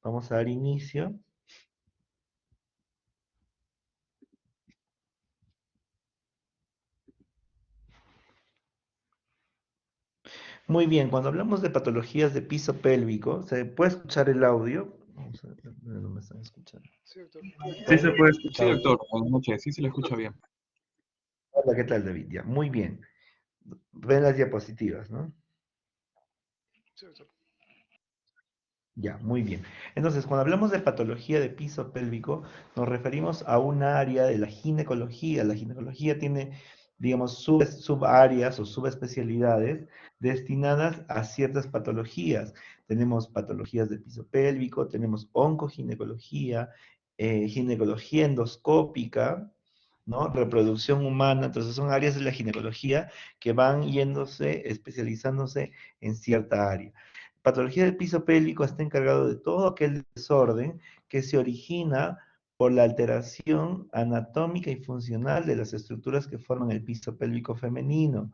Vamos a dar inicio. Muy bien, cuando hablamos de patologías de piso pélvico, ¿se puede escuchar el audio? Vamos a ver, no me están escuchando. Sí, doctor. Sí se puede Sí, escuchar. Sí, doctor. Buenas noches. Sí se le escucha bien. hola, ¿qué tal, David? Ya, muy bien. Ven las diapositivas, ¿no? Sí, doctor. Ya, muy bien. Entonces, cuando hablamos de patología de piso pélvico, nos referimos a un área de la ginecología. La ginecología tiene, digamos, subáreas o subespecialidades destinadas a ciertas patologías. Tenemos patologías de piso pélvico, tenemos oncoginecología, ginecología endoscópica, ¿no? Reproducción humana. Entonces, son áreas de la ginecología que van yéndose, especializándose en cierta área. Patología del piso pélvico está encargado de todo aquel desorden que se origina por la alteración anatómica y funcional de las estructuras que forman el piso pélvico femenino.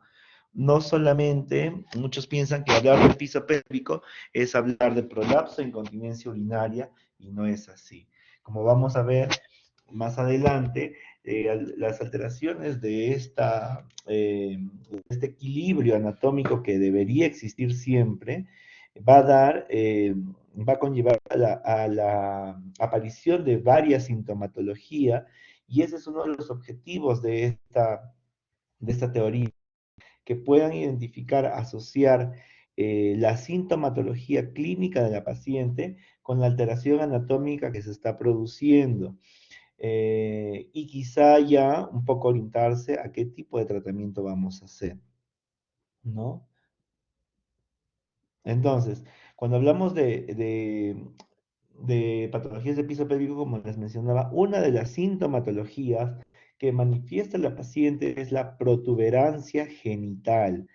No solamente, muchos piensan que hablar del piso pélvico es hablar de prolapso, incontinencia urinaria, y no es así. Como vamos a ver más adelante, las alteraciones de este equilibrio anatómico que debería existir siempre, va a dar, va a conllevar a la aparición de varias sintomatologías, y ese es uno de los objetivos de esta teoría, que puedan identificar, asociar la sintomatología clínica de la paciente con la alteración anatómica que se está produciendo. Y quizá ya un poco orientarse a qué tipo de tratamiento vamos a hacer, ¿no? Entonces, cuando hablamos de patologías de piso pélvico, como les mencionaba, una de las sintomatologías que manifiesta la paciente es la protuberancia genital.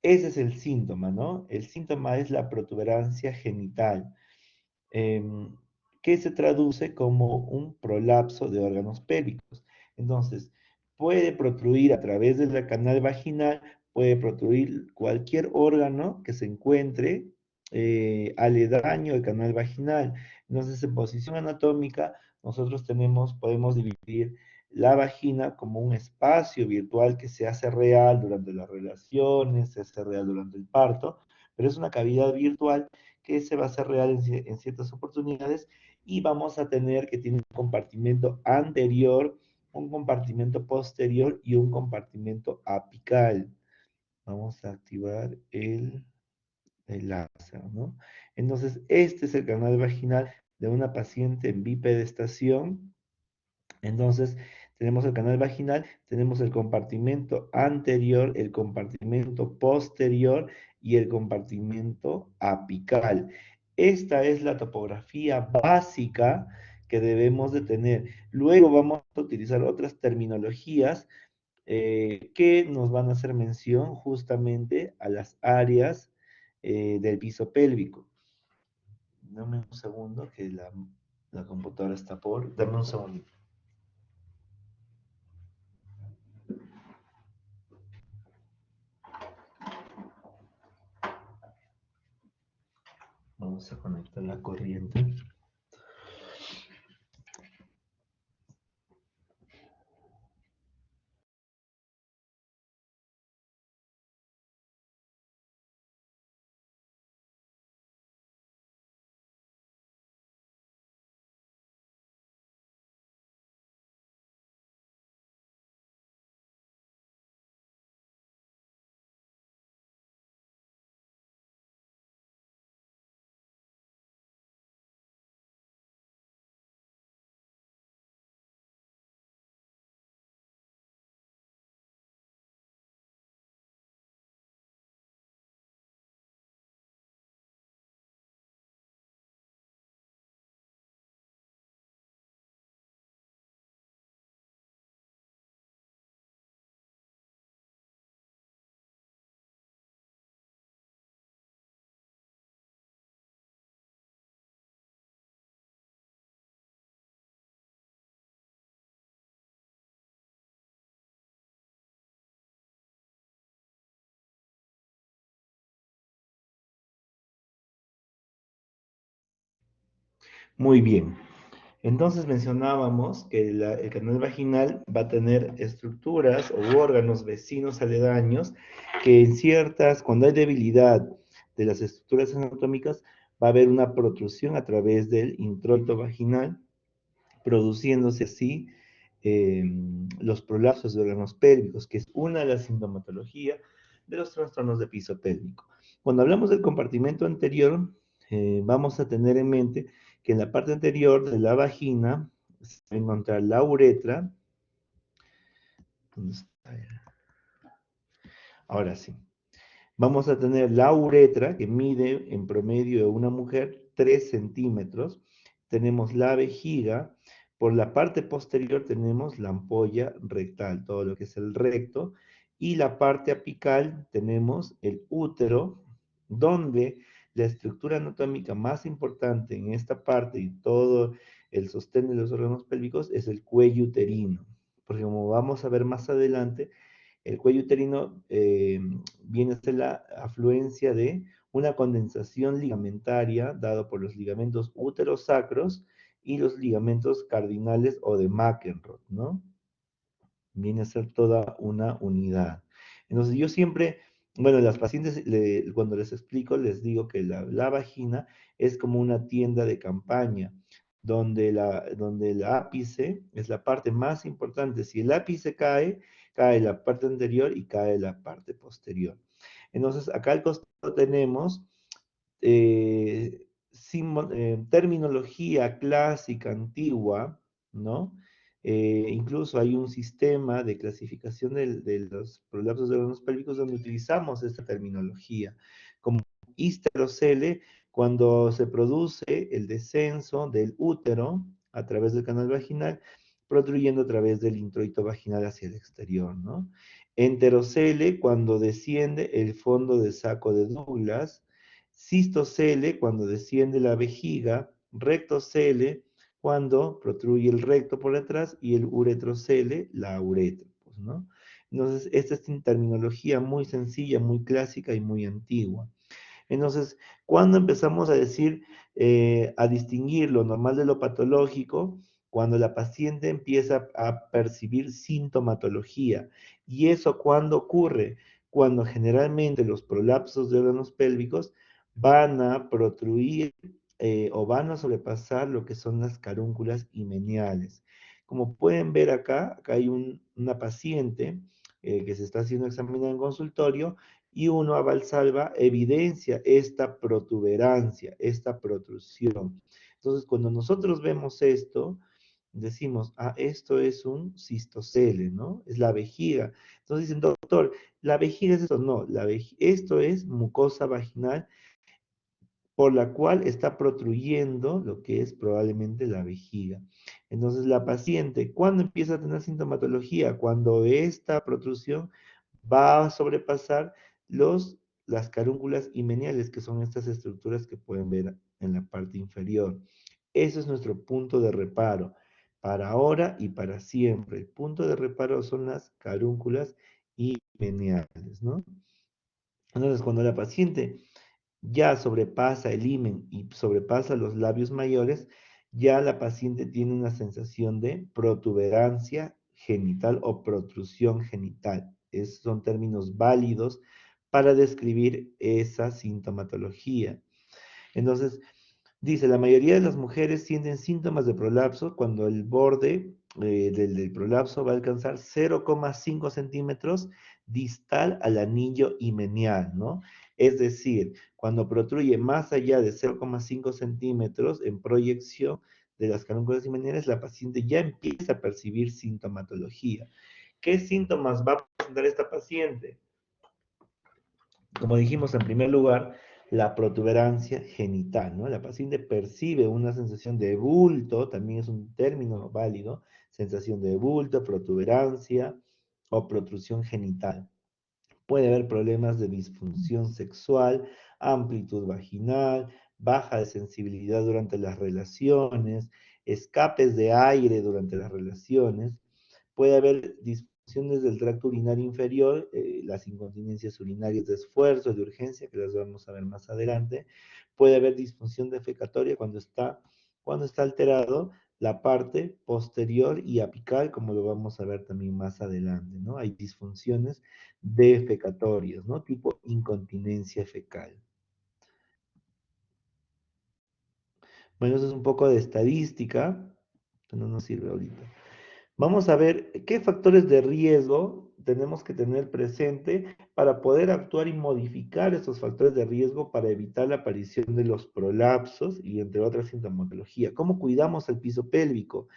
Ese es el síntoma, ¿no? El síntoma es la protuberancia genital, em, que se traduce como un prolapso de órganos pélvicos. Entonces, puede protruir a través del canal vaginal, puede protruir cualquier órgano que se encuentre aledaño al canal vaginal. Entonces, en posición anatómica, nosotros podemos dividir la vagina como un espacio virtual que se hace real durante las relaciones, se hace real durante el parto, pero es una cavidad virtual que se va a hacer real en ciertas oportunidades, y vamos a tener que tiene un compartimento anterior, un compartimento posterior y un compartimento apical. Vamos a activar el láser, ¿no? Entonces, este es el canal vaginal de una paciente en bipedestación. Entonces, tenemos el canal vaginal, tenemos el compartimento anterior, el compartimento posterior y el compartimento apical. Esta es la topografía básica que debemos de tener. Luego vamos a utilizar otras terminologías que nos van a hacer mención justamente a las áreas del piso pélvico. Dame un segundo que la computadora está por... Dame un segundo. Vamos a conectar la corriente. Muy bien. Entonces mencionábamos que el canal vaginal va a tener estructuras o órganos vecinos aledaños que en ciertas, cuando hay debilidad de las estructuras anatómicas, va a haber una protrusión a través del introito vaginal, produciéndose así eh, los prolapsos de órganos pélvicos, que es una de las sintomatologías de los trastornos de piso pélvico. Cuando hablamos del compartimento anterior, vamos a tener en mente que en la parte anterior de la vagina se va a encontrar la uretra. ¿Dónde está? Ahora sí. Vamos a tener la uretra, que mide en promedio de una mujer 3 centímetros. Tenemos la vejiga. Por la parte posterior tenemos la ampolla rectal, todo lo que es el recto. Y la parte apical tenemos el útero, donde la estructura anatómica más importante en esta parte y todo el sostén de los órganos pélvicos es el cuello uterino. Porque como vamos a ver más adelante, el cuello uterino viene a ser la afluencia de una condensación ligamentaria dada por los ligamentos uterosacros y los ligamentos cardinales o de McEnroe, ¿no? Viene a ser toda una unidad. Entonces yo siempre, bueno, las pacientes, cuando les explico, les digo que la vagina es como una tienda de campaña, donde el ápice es la parte más importante. Si el ápice cae, cae la parte anterior y cae la parte posterior. Entonces acá al costado tenemos terminología clásica, antigua, ¿no? Incluso hay un sistema de clasificación de los prolapsos de órganos pélvicos donde utilizamos esta terminología, como histerocele, cuando se produce el descenso del útero a través del canal vaginal, protruyendo a través del introito vaginal hacia el exterior, ¿no? Enterocele, cuando desciende el fondo del saco de Douglas, cistocele, cuando desciende la vejiga, rectocele, cuando protruye el recto por detrás, y el uretrocele, la uretra, pues, ¿no? Entonces, esta es una terminología muy sencilla, muy clásica y muy antigua. Entonces, cuando empezamos a decir, a distinguir lo normal de lo patológico, cuando la paciente empieza a percibir sintomatología. ¿Y eso cuándo ocurre? Cuando generalmente los prolapsos de órganos pélvicos van a protruir o van a sobrepasar lo que son las carúnculas himeniales. Como pueden ver acá, acá hay una paciente que se está haciendo examinada en consultorio y uno a Valsalva evidencia esta protuberancia, esta protrusión. Entonces, cuando nosotros vemos esto, decimos, ah, esto es un cistocele, ¿no? Es la vejiga. Entonces dicen, doctor, ¿la vejiga es esto? No, esto es mucosa vaginal por la cual está protruyendo lo que es probablemente la vejiga. Entonces, la paciente, ¿cuándo empieza a tener sintomatología? Cuando esta protrusión va a sobrepasar las carúnculas himeniales, que son estas estructuras que pueden ver en la parte inferior. Ese es nuestro punto de reparo, para ahora y para siempre. El punto de reparo son las carúnculas himeniales, ¿no? Entonces, cuando la paciente ya sobrepasa el himen y sobrepasa los labios mayores, ya la paciente tiene una sensación de protuberancia genital o protrusión genital. Son términos válidos para describir esa sintomatología. Entonces, dice, la mayoría de las mujeres sienten síntomas de prolapso cuando el borde del prolapso va a alcanzar 0,5 centímetros distal al anillo himenial, ¿no? Es decir, cuando protruye más allá de 0,5 centímetros en proyección de las carúnculas himeniales, la paciente ya empieza a percibir sintomatología. ¿Qué síntomas va a presentar esta paciente? Como dijimos en primer lugar, la protuberancia genital, ¿no? La paciente percibe una sensación de bulto, también es un término válido, sensación de bulto, protuberancia o protrusión genital. Puede haber problemas de disfunción sexual, amplitud vaginal, baja de sensibilidad durante las relaciones, escapes de aire durante las relaciones. Puede haber disfunciones del tracto urinario inferior, las incontinencias urinarias de esfuerzo, de urgencia, que las vamos a ver más adelante. Puede haber disfunción defecatoria cuando está cuando está alterado la parte posterior y apical, como lo vamos a ver también más adelante, ¿no? Hay disfunciones defecatorias, ¿no? Tipo incontinencia fecal. Bueno, eso es un poco de estadística, que no nos sirve ahorita. Vamos a ver qué factores de riesgo tenemos que tener presente para poder actuar y modificar estos factores de riesgo para evitar la aparición de los prolapsos y entre otras sintomatología. ¿Cómo cuidamos el piso pélvico?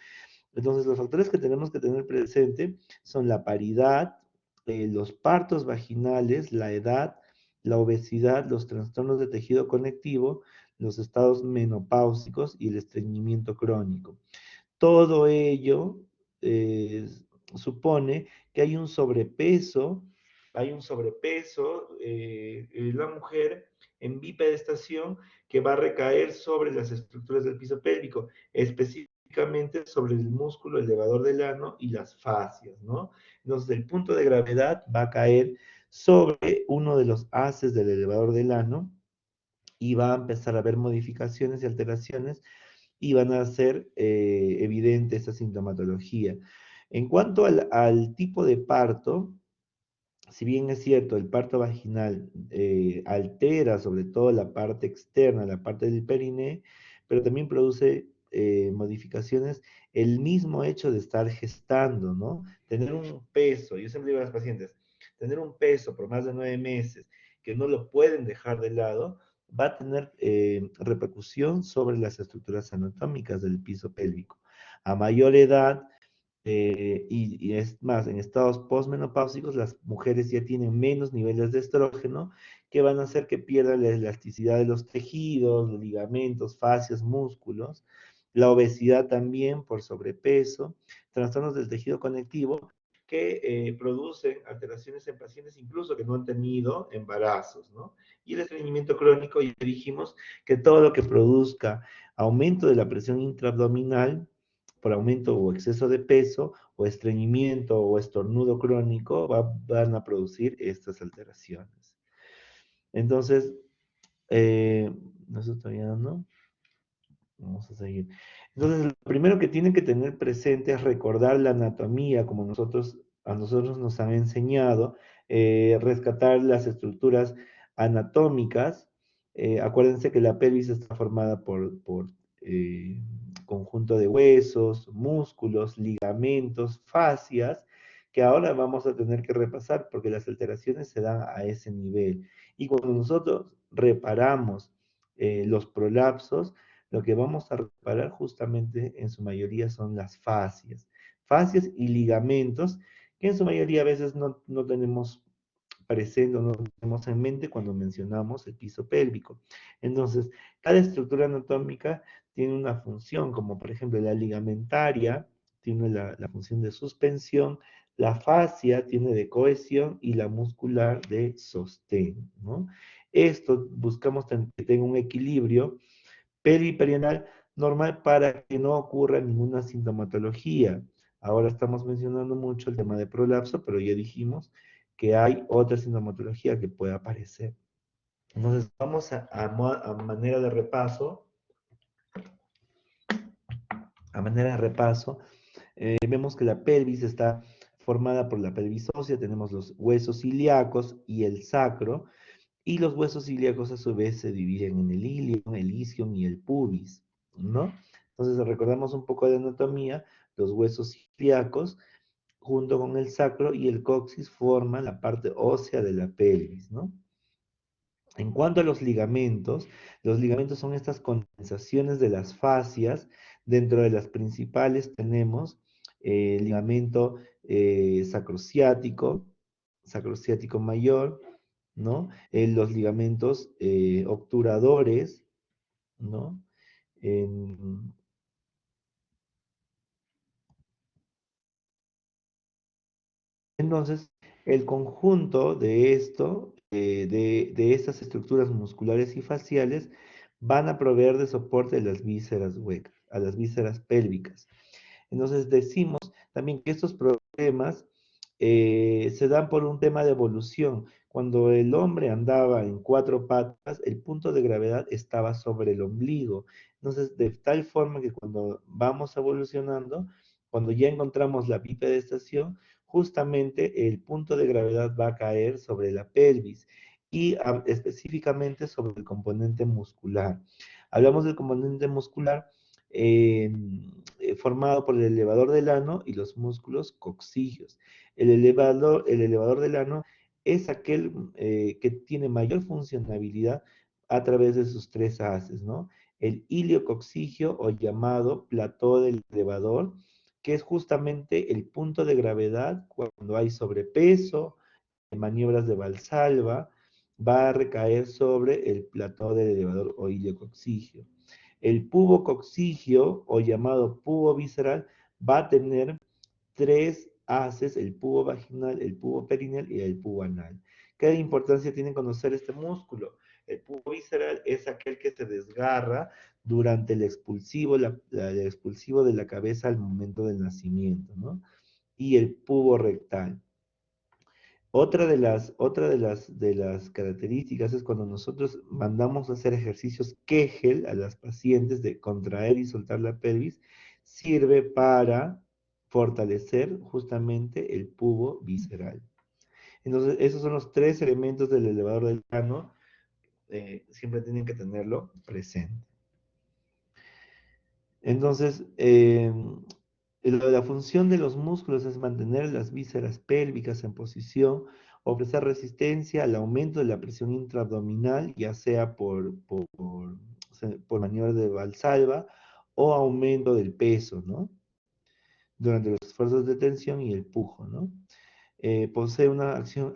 Entonces, los factores que tenemos que tener presente son la paridad, los partos vaginales, la edad, la obesidad, los trastornos de tejido conectivo, los estados menopáusicos y el estreñimiento crónico. Todo ello eh, supone que hay un sobrepeso en la mujer en bipedestación que va a recaer sobre las estructuras del piso pélvico, específicamente sobre el músculo elevador del ano y las fascias, ¿no? Entonces, el punto de gravedad va a caer sobre uno de los haces del elevador del ano y va a empezar a haber modificaciones y alteraciones y van a ser evidente esa sintomatología. En cuanto al tipo de parto, si bien es cierto, el parto vaginal altera sobre todo la parte externa, la parte del periné, pero también produce modificaciones el mismo hecho de estar gestando, ¿no? Tener un peso, yo siempre digo a las pacientes, tener un peso por más de 9 meses que no lo pueden dejar de lado, va a tener repercusión sobre las estructuras anatómicas del piso pélvico. A mayor edad, y es más, en estados postmenopáusicos, las mujeres ya tienen menos niveles de estrógeno que van a hacer que pierdan la elasticidad de los tejidos, los ligamentos, fascias, músculos, la obesidad también por sobrepeso, trastornos del tejido conectivo que producen alteraciones en pacientes incluso que no han tenido embarazos, ¿no? Y el estreñimiento crónico, ya dijimos que todo lo que produzca aumento de la presión intraabdominal, por aumento o exceso de peso, o estreñimiento o estornudo crónico, van a producir estas alteraciones. Entonces, eso todavía no. Vamos a seguir. Entonces, lo primero que tienen que tener presente es recordar la anatomía, como a nosotros nos han enseñado, rescatar las estructuras anatómicas. Acuérdense que la pelvis está formada por eh, conjunto de huesos, músculos, ligamentos, fascias, que ahora vamos a tener que repasar porque las alteraciones se dan a ese nivel. Y cuando nosotros reparamos los prolapsos, lo que vamos a reparar justamente en su mayoría son las fascias. Fascias y ligamentos que en su mayoría a veces no tenemos presente o no tenemos en mente cuando mencionamos el piso pélvico. Entonces, cada estructura anatómica tiene una función, como por ejemplo la ligamentaria tiene la función de suspensión, la fascia tiene de cohesión y la muscular de sostén, ¿no? Esto buscamos que tenga un equilibrio periperianal normal para que no ocurra ninguna sintomatología. Ahora estamos mencionando mucho el tema de prolapso, pero ya dijimos que hay otra sintomatología que puede aparecer. Entonces, vamos a manera de repaso, vemos que la pelvis está formada por la pelvis ósea, tenemos los huesos ilíacos y el sacro, y los huesos ilíacos a su vez se dividen en el ilion, el isquion y el pubis, ¿no? Entonces recordamos un poco de anatomía, los huesos ilíacos junto con el sacro y el coxis forman la parte ósea de la pelvis, ¿no? En cuanto a los ligamentos son estas condensaciones de las fascias. Dentro de las principales tenemos el ligamento sacrociático mayor, ¿no? Los ligamentos obturadores, ¿no? En- entonces, el conjunto de esto, de estas estructuras musculares y faciales, van a proveer de soporte a las vísceras huecas, a las vísceras pélvicas. Entonces, decimos también que estos problemas se dan por un tema de evolución. cuando el hombre andaba en cuatro patas, el punto de gravedad estaba sobre el ombligo. Entonces, de tal forma que cuando vamos evolucionando, cuando ya encontramos la bipedestación, justamente el punto de gravedad va a caer sobre la pelvis y específicamente sobre el componente muscular. Hablamos del componente muscular eh, formado por el elevador del ano y los músculos coxígeos. El elevador del ano es aquel que tiene mayor funcionabilidad a través de sus tres haces, ¿no? El iliocoxigio o llamado plató del elevador, que es justamente el punto de gravedad cuando hay sobrepeso, en maniobras de Valsalva, va a recaer sobre el plató del elevador o iliocoxigio. El pubo coxigio o llamado pubo visceral va a tener tres haces, el pubo vaginal, el pubo perineal y el pubo anal. ¿Qué importancia tiene conocer este músculo? El pubo visceral es aquel que se desgarra durante el expulsivo, el expulsivo de la cabeza al momento del nacimiento, ¿no? Y el pubo rectal. Otra de las características es cuando nosotros mandamos a hacer ejercicios Kegel a las pacientes de contraer y soltar la pelvis, sirve para fortalecer justamente el pubo visceral. Entonces, esos son los tres elementos del elevador del ano, siempre tienen que tenerlo presente. Entonces, la función de los músculos es mantener las vísceras pélvicas en posición, ofrecer resistencia al aumento de la presión intraabdominal, ya sea por maniobra de Valsalva o aumento del peso, ¿no? Durante los esfuerzos de tensión y el pujo, ¿no? Posee una acción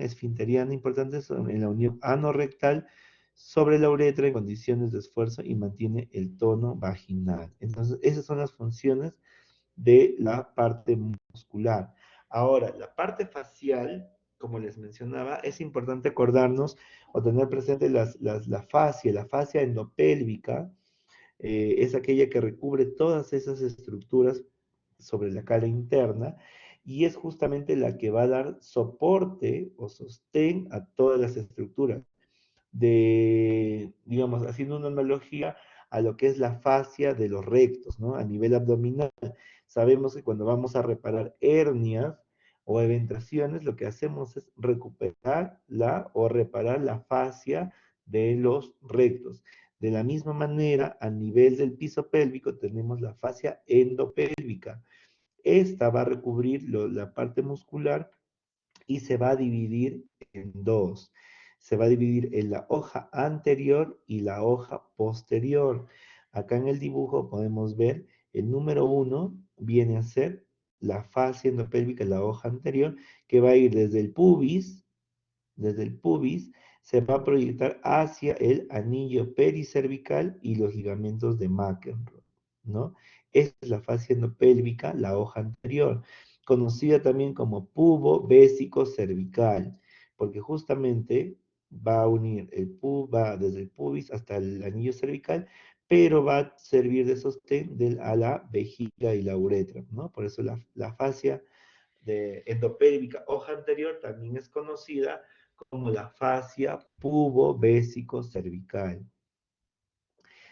esfinteriana importante en la unión anorrectal sobre la uretra en condiciones de esfuerzo y mantiene el tono vaginal. Entonces, esas son las funciones de la parte muscular. Ahora, la parte facial, como les mencionaba, es importante acordarnos o tener presente la fascia endopélvica, es aquella que recubre todas esas estructuras sobre la cara interna y es justamente la que va a dar soporte o sostén a todas las estructuras. Digamos, haciendo una analogía a lo que es la fascia de los rectos, ¿no? A nivel abdominal. Sabemos que cuando vamos a reparar hernias o eventaciones, lo que hacemos es recuperar o reparar la fascia de los rectos. De la misma manera, a nivel del piso pélvico tenemos la fascia endopélvica. Esta va a recubrir la parte muscular y se va a dividir en dos. Se va a dividir en la hoja anterior y la hoja posterior. Acá en el dibujo podemos ver el número 1 viene a ser la fascia endopélvica, la hoja anterior, que va a ir desde el pubis, se va a proyectar hacia el anillo pericervical y los ligamentos de McEnroe, ¿no? Esta es la fascia endopélvica, la hoja anterior, conocida también como pubo vésico cervical, porque justamente va a unir va desde el pubis hasta el anillo cervical, pero va a servir de sostén a la vejiga y la uretra, ¿no? Por eso la fascia endopélvica hoja anterior también es conocida como la fascia pubo-vésico-cervical.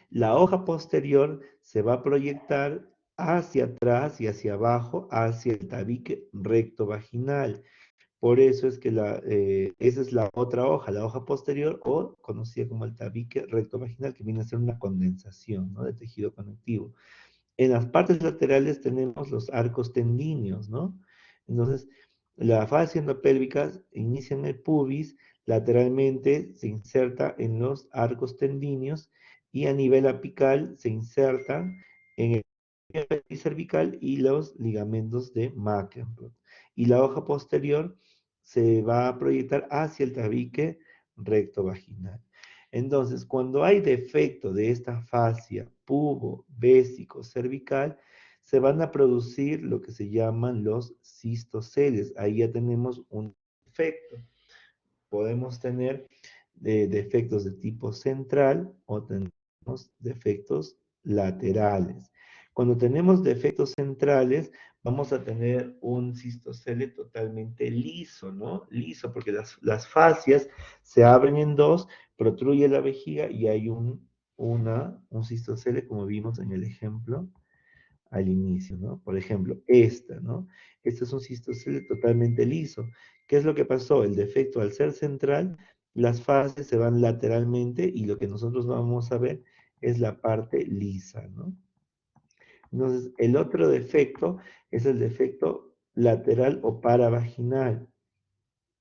La hoja posterior se va a proyectar hacia atrás y hacia abajo, hacia el tabique recto vaginal. Por eso es que esa es la otra hoja, la hoja posterior o conocida como el tabique recto vaginal, que viene a ser una condensación, ¿no?, de tejido conectivo. En las partes laterales tenemos los arcos tendíneos, ¿no? Entonces, la fascia endopélvica inicia en el pubis, lateralmente se inserta en los arcos tendíneos y a nivel apical se insertan en el cervical y los ligamentos de McEnroe. Y la hoja posterior se va a proyectar hacia el tabique recto vaginal. Entonces, cuando hay defecto de esta fascia pubo-vésico-cervical, se van a producir lo que se llaman los cistoceles. Ahí ya tenemos un defecto. Podemos tener defectos de tipo central o tenemos defectos laterales. Cuando tenemos defectos centrales, vamos a tener un cistocele totalmente liso, ¿no? Liso, porque las fascias se abren en dos, protruye la vejiga y hay un cistocele, como vimos en el ejemplo al inicio, ¿no? Por ejemplo, esta, ¿no? Este es un cistocele totalmente liso. ¿Qué es lo que pasó? El defecto, al ser central, las fases se van lateralmente y lo que nosotros vamos a ver es la parte lisa, ¿no? Entonces, el otro defecto es el defecto lateral o paravaginal,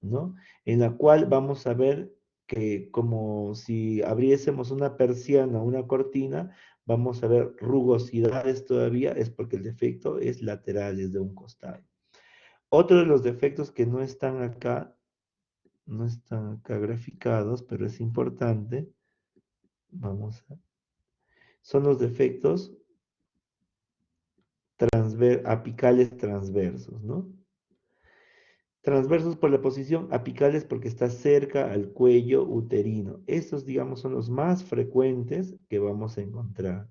¿no? En la cual vamos a ver que como si abriésemos una persiana, una cortina, vamos a ver rugosidades todavía, es porque el defecto es lateral, es de un costado. Otro de los defectos que no están acá graficados, pero es importante, son los defectos apicales transversos, ¿no? Transversos por la posición, apicales porque está cerca al cuello uterino. Estos, digamos, son los más frecuentes que vamos a encontrar.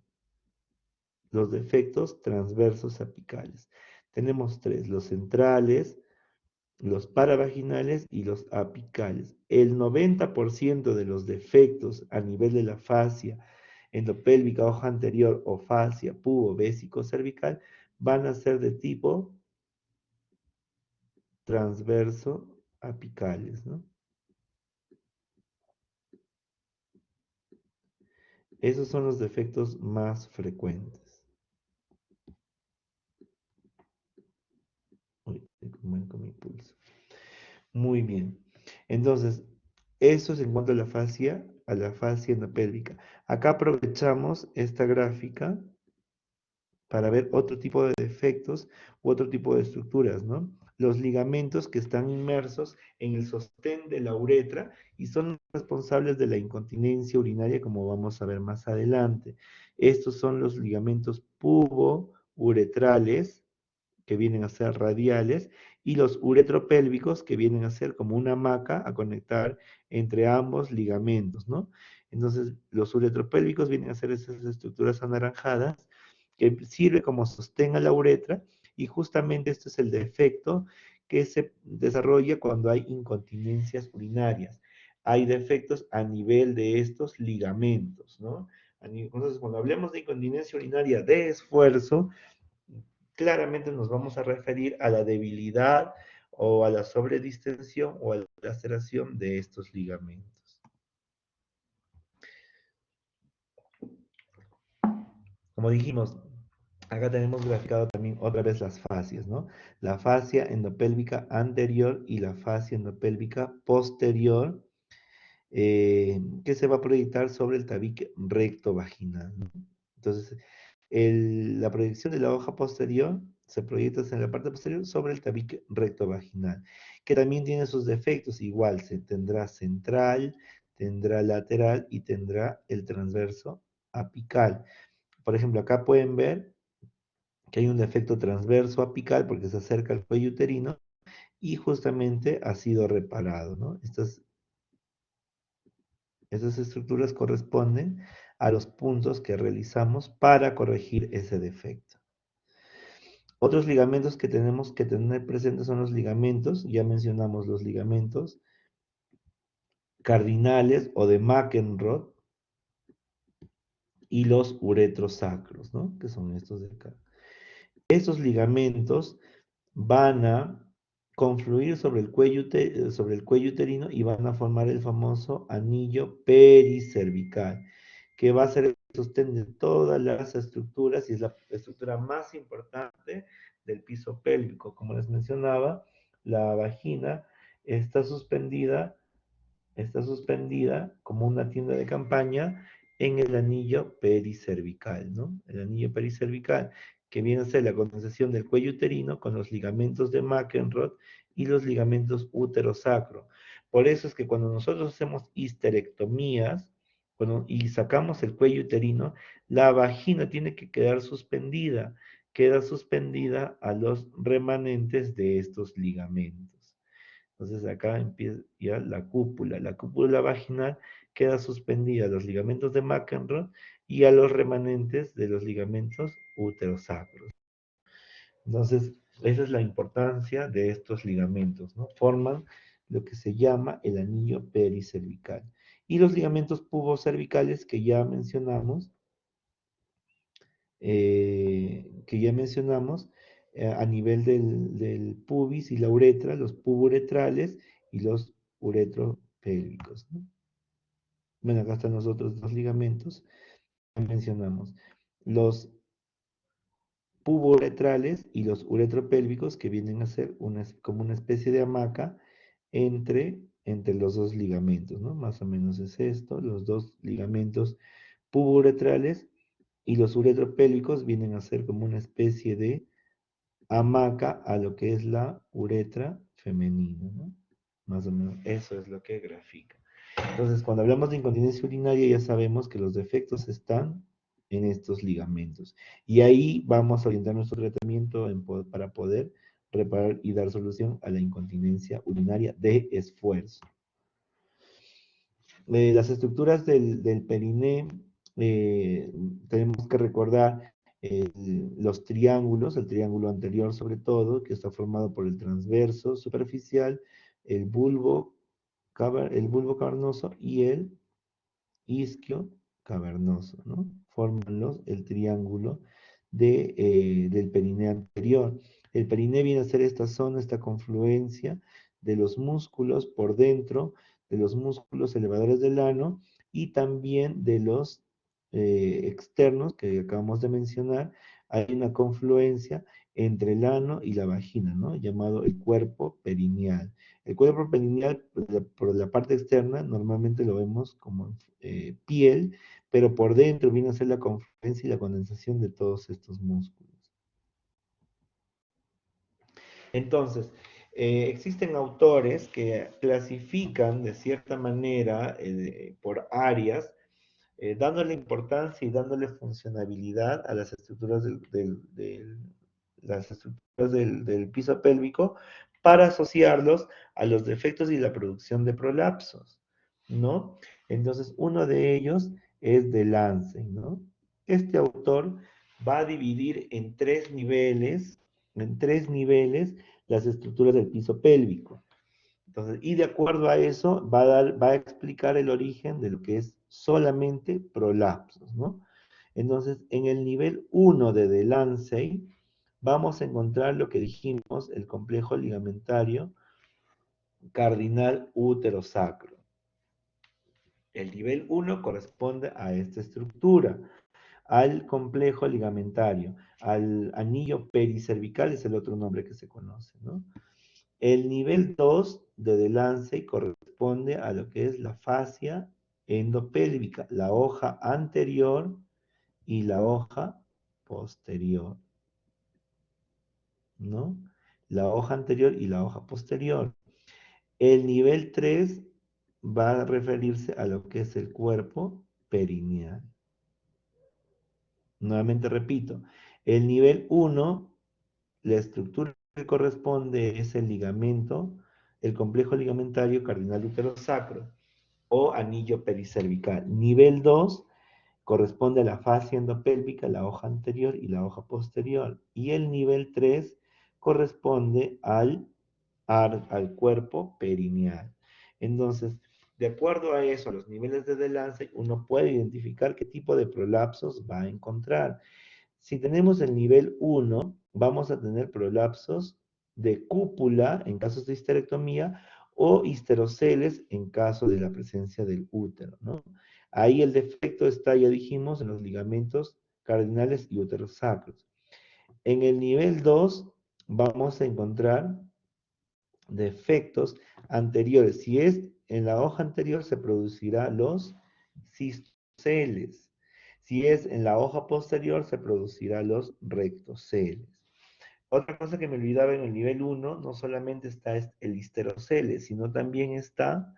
Los defectos transversos apicales. Tenemos tres, los centrales, los paravaginales y los apicales. El 90% de los defectos a nivel de la fascia endopélvica, hoja anterior o fascia pubo bésico cervical van a ser de tipo transverso apicales, ¿no? Esos son los defectos más frecuentes. Uy, con mi pulso. Muy bien. Entonces, eso es en cuanto a la fascia endopélvica. Acá aprovechamos esta gráfica para ver otro tipo de defectos u otro tipo de estructuras, ¿no? Los ligamentos que están inmersos en el sostén de la uretra y son responsables de la incontinencia urinaria, como vamos a ver más adelante. Estos son los ligamentos pubo-uretrales, que vienen a ser radiales, y los uretropélvicos, que vienen a ser como una maca a conectar entre ambos ligamentos, ¿no? Entonces, los uretropélvicos vienen a ser esas estructuras anaranjadas que sirve como sostén a la uretra, y justamente este es el defecto que se desarrolla cuando hay incontinencias urinarias. Hay defectos a nivel de estos ligamentos, ¿no? Entonces, cuando hablemos de incontinencia urinaria de esfuerzo, claramente nos vamos a referir a la debilidad o a la sobredistensión o a la laceración de estos ligamentos. Como dijimos, acá tenemos graficado también otra vez las fascias, ¿no? La fascia endopélvica anterior y la fascia endopélvica posterior, que se va a proyectar sobre el tabique recto vaginal, ¿no? Entonces, la proyección de la hoja posterior se proyecta en la parte posterior sobre el tabique recto vaginal, que también tiene sus defectos, igual se tendrá central, tendrá lateral y tendrá el transverso apical. Por ejemplo, acá pueden ver que hay un defecto transverso apical porque se acerca al cuello uterino y justamente ha sido reparado, ¿no? Estas estructuras corresponden a los puntos que realizamos para corregir ese defecto. Otros ligamentos que tenemos que tener presentes son los ligamentos, ya mencionamos los ligamentos cardinales o de McEnroe y los uretrosacros, ¿no? Que son estos de acá. Estos ligamentos van a confluir sobre el cuello uterino y van a formar el famoso anillo pericervical, que va a ser el sostén de todas las estructuras y es la estructura más importante del piso pélvico. Como les mencionaba, la vagina está suspendida como una tienda de campaña en el anillo pericervical, ¿no? El anillo pericervical, que viene a ser la condensación del cuello uterino con los ligamentos de McEnroe y los ligamentos útero-sacro. Por eso es que cuando nosotros hacemos histerectomías y sacamos el cuello uterino, la vagina tiene que queda suspendida a los remanentes de estos ligamentos. Entonces acá empieza ya la cúpula. La cúpula vaginal queda suspendida a los ligamentos de McEnroe y a los remanentes de los ligamentos uterosacros. Entonces, Esa es la importancia de estos ligamentos, ¿no? Forman lo que se llama el anillo pericervical. Y los ligamentos pubocervicales que ya mencionamos a nivel del pubis y la uretra, los puburetrales y los uretropélvicos, ¿no? Bueno, acá están los otros dos ligamentos que mencionamos. Los puboretrales y los uretropélvicos, que vienen a ser como una especie de hamaca entre los dos ligamentos, ¿no? Más o menos es esto, los dos ligamentos puboretrales y los uretropélvicos vienen a ser como una especie de hamaca a lo que es la uretra femenina, ¿no? Más o menos eso es lo que grafica. Entonces, cuando hablamos de incontinencia urinaria, ya sabemos que los defectos están en estos ligamentos. Y ahí vamos a orientar nuestro tratamiento para poder reparar y dar solución a la incontinencia urinaria de esfuerzo. Las estructuras del periné, tenemos que recordar los triángulos, el triángulo anterior sobre todo, que está formado por el transverso superficial, el bulbo, el bulbo cavernoso y el isquio cavernoso, ¿no? Forman el triángulo del periné anterior. El periné viene a ser esta zona, esta confluencia de los músculos por dentro, de los músculos elevadores del ano y también de los externos que acabamos de mencionar. Hay una confluencia entre el ano y la vagina, ¿no? Llamado el cuerpo perineal. El cuerpo perineal, por la parte externa, normalmente lo vemos como piel, pero por dentro viene a ser la confluencia y la condensación de todos estos músculos. Entonces, existen autores que clasifican de cierta manera por áreas, dándole importancia y dándole funcionabilidad a las estructuras las estructuras del piso pélvico para asociarlos a los defectos y la producción de prolapsos, ¿no? Entonces, uno de ellos es de Lance, ¿no? Este autor va a dividir en tres niveles las estructuras del piso pélvico. Entonces, y de acuerdo a eso, va a explicar el origen de lo que es solamente prolapsos, ¿no? Entonces, en el nivel 1 de Delancey, vamos a encontrar lo que dijimos, el complejo ligamentario cardinal útero-sacro. El nivel 1 corresponde a esta estructura, al complejo ligamentario, al anillo pericervical es el otro nombre que se conoce, ¿no? El nivel 2 de Delancey corresponde a lo que es la fascia endopélvica, la hoja anterior y la hoja posterior, ¿no? La hoja anterior y la hoja posterior. El nivel 3 va a referirse a lo que es el cuerpo perineal. Nuevamente repito, el nivel 1, la estructura que corresponde es el ligamento, el complejo ligamentario cardinal útero-sacro o anillo pericervical. Nivel 2 corresponde a la fascia endopélvica, la hoja anterior y la hoja posterior. Y el nivel 3 corresponde al cuerpo perineal. Entonces, de acuerdo a eso, a los niveles de Delancey, uno puede identificar qué tipo de prolapsos va a encontrar. Si tenemos el nivel 1, vamos a tener prolapsos de cúpula en casos de histerectomía o histeroceles en caso de la presencia del útero, ¿no? Ahí el defecto está, ya dijimos, en los ligamentos cardinales y uterosacros. En el nivel 2 vamos a encontrar defectos anteriores. Si es en la hoja anterior, se producirá los cistoceles. Si es en la hoja posterior, se producirá los rectoceles. Otra cosa que me olvidaba en el nivel 1, no solamente está el histerocele, sino también está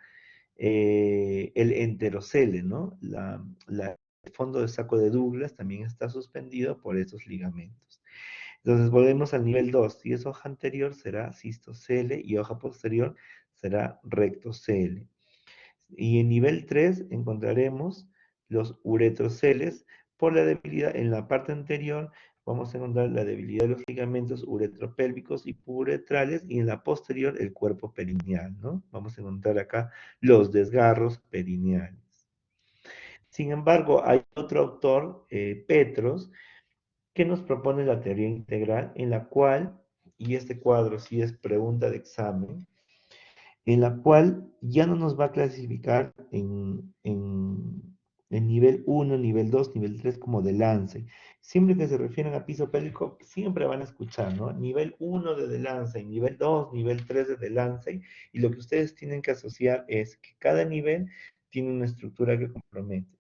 el enterocele, ¿no? El fondo de saco de Douglas también está suspendido por esos ligamentos. Entonces volvemos al nivel 2. Si es hoja anterior será cistocele y hoja posterior será rectocele. Y en nivel 3 encontraremos los uretroceles por la debilidad en la parte anterior vamos a encontrar la debilidad de los ligamentos uretropélvicos y puburetrales, y en la posterior el cuerpo perineal, ¿no? Vamos a encontrar acá los desgarros perineales. Sin embargo, hay otro autor, Petros, que nos propone la teoría integral, en la cual, y este cuadro sí es pregunta de examen, en la cual ya no nos va a clasificar en nivel 1, nivel 2, nivel 3 como de lance. Siempre que se refieren a piso pélvico, siempre van a escuchar, ¿no? Nivel 1 de lance, nivel 2, nivel 3 de lance, y lo que ustedes tienen que asociar es que cada nivel tiene una estructura que compromete.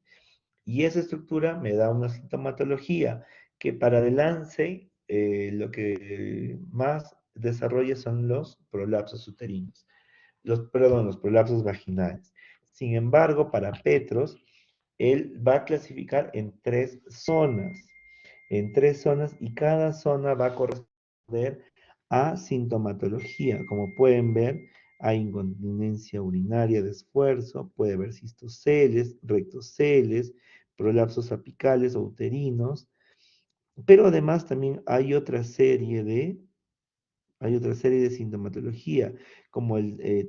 Y esa estructura me da una sintomatología que para el lance lo que más desarrolla son los prolapsos uterinos los prolapsos vaginales. Sin embargo, para Petros, él va a clasificar en tres zonas, y cada zona va a corresponder a sintomatología. Como pueden ver, hay incontinencia urinaria de esfuerzo, puede haber cistoceles, rectoceles, prolapsos apicales o uterinos, pero además también hay otra serie de sintomatología, como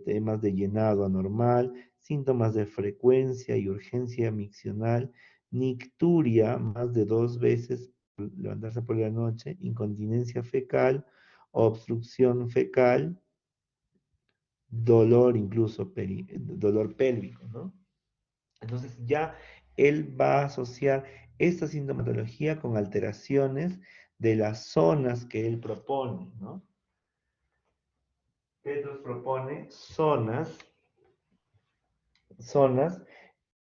temas de llenado anormal, síntomas de frecuencia y urgencia miccional, nicturia más de 2 veces levantarse por la noche, incontinencia fecal, obstrucción fecal, dolor incluso, dolor pélvico, ¿no? Entonces ya él va a asociar esta sintomatología con alteraciones de las zonas que él propone, ¿no? Petros propone zonas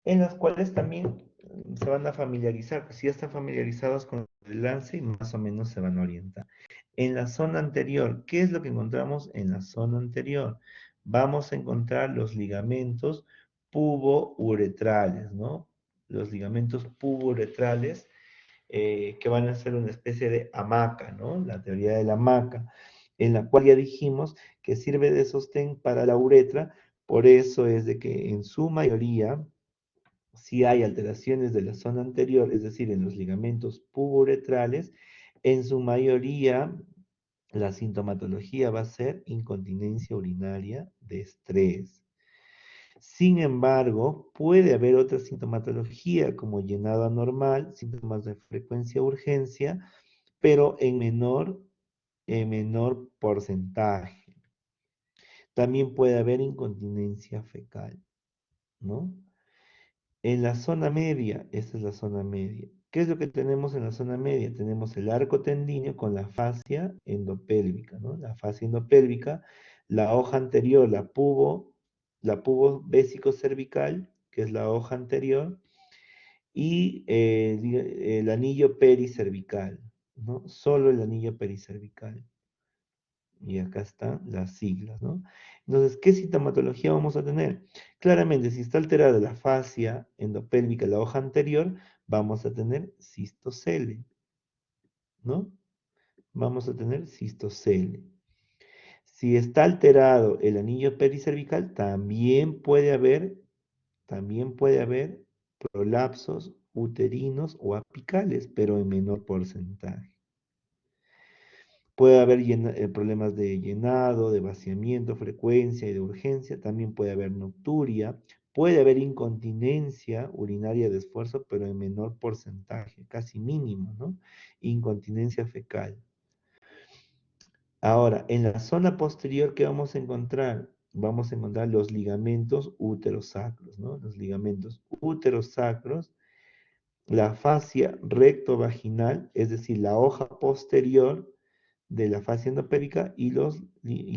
en las cuales también se van a familiarizar. Si ya están familiarizados con el lance, más o menos se van a orientar. En la zona anterior, ¿qué es lo que encontramos en la zona anterior? Vamos a encontrar los ligamentos pubouretrales, ¿no? Los ligamentos pubouretrales que van a ser una especie de hamaca, ¿no? La teoría de la hamaca, en la cual ya dijimos que sirve de sostén para la uretra, por eso es de que en su mayoría, si hay alteraciones de la zona anterior, es decir, en los ligamentos puburetrales, en su mayoría la sintomatología va a ser incontinencia urinaria de estrés. Sin embargo, puede haber otra sintomatología como llenado anormal, síntomas de frecuencia urgencia, pero en menor porcentaje. También puede haber incontinencia fecal, ¿no? En la zona media, esta es la zona media. ¿Qué es lo que tenemos en la zona media? Tenemos el arco tendíneo con la fascia endopélvica, ¿no? La fascia endopélvica, la hoja anterior, la pubo vésico cervical, que es la hoja anterior, y el anillo pericervical, ¿no? Solo el anillo pericervical. Y acá están las siglas, ¿no? Entonces, ¿qué sintomatología vamos a tener? Claramente, si está alterada la fascia endopélvica, la hoja anterior, vamos a tener cistocele, ¿no? Vamos a tener cistocele. Si está alterado el anillo pericervical, también puede haber prolapsos uterinos o apicales, pero en menor porcentaje. Puede haber problemas de llenado, de vaciamiento, frecuencia y de urgencia. También puede haber nocturia. Puede haber incontinencia urinaria de esfuerzo, pero en menor porcentaje, casi mínimo, ¿no? Incontinencia fecal. Ahora, en la zona posterior, ¿qué vamos a encontrar? Vamos a encontrar los ligamentos uterosacros, ¿no? Los ligamentos uterosacros, la fascia rectovaginal, es decir, la hoja posterior de la fascia endopélvica y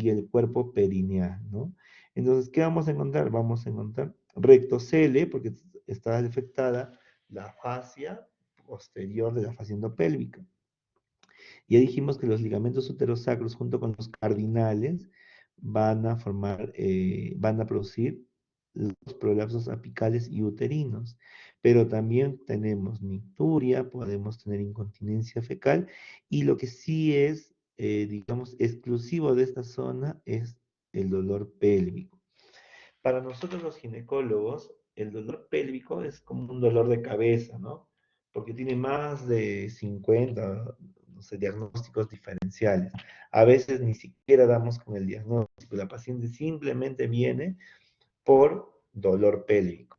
el cuerpo perineal, ¿no? Entonces, ¿qué vamos a encontrar? Vamos a encontrar rectocele, porque está afectada la fascia posterior de la fascia endopélvica. Ya dijimos que los ligamentos uterosacros junto con los cardinales van a producir los prolapsos apicales y uterinos, pero también tenemos nicturia, podemos tener incontinencia fecal, y lo que sí es, digamos, exclusivo de esta zona es el dolor pélvico. Para nosotros los ginecólogos, el dolor pélvico es como un dolor de cabeza, ¿no? Porque tiene más de 50, no sé, diagnósticos diferenciales. A veces ni siquiera damos con el diagnóstico, la paciente simplemente viene por dolor pélvico.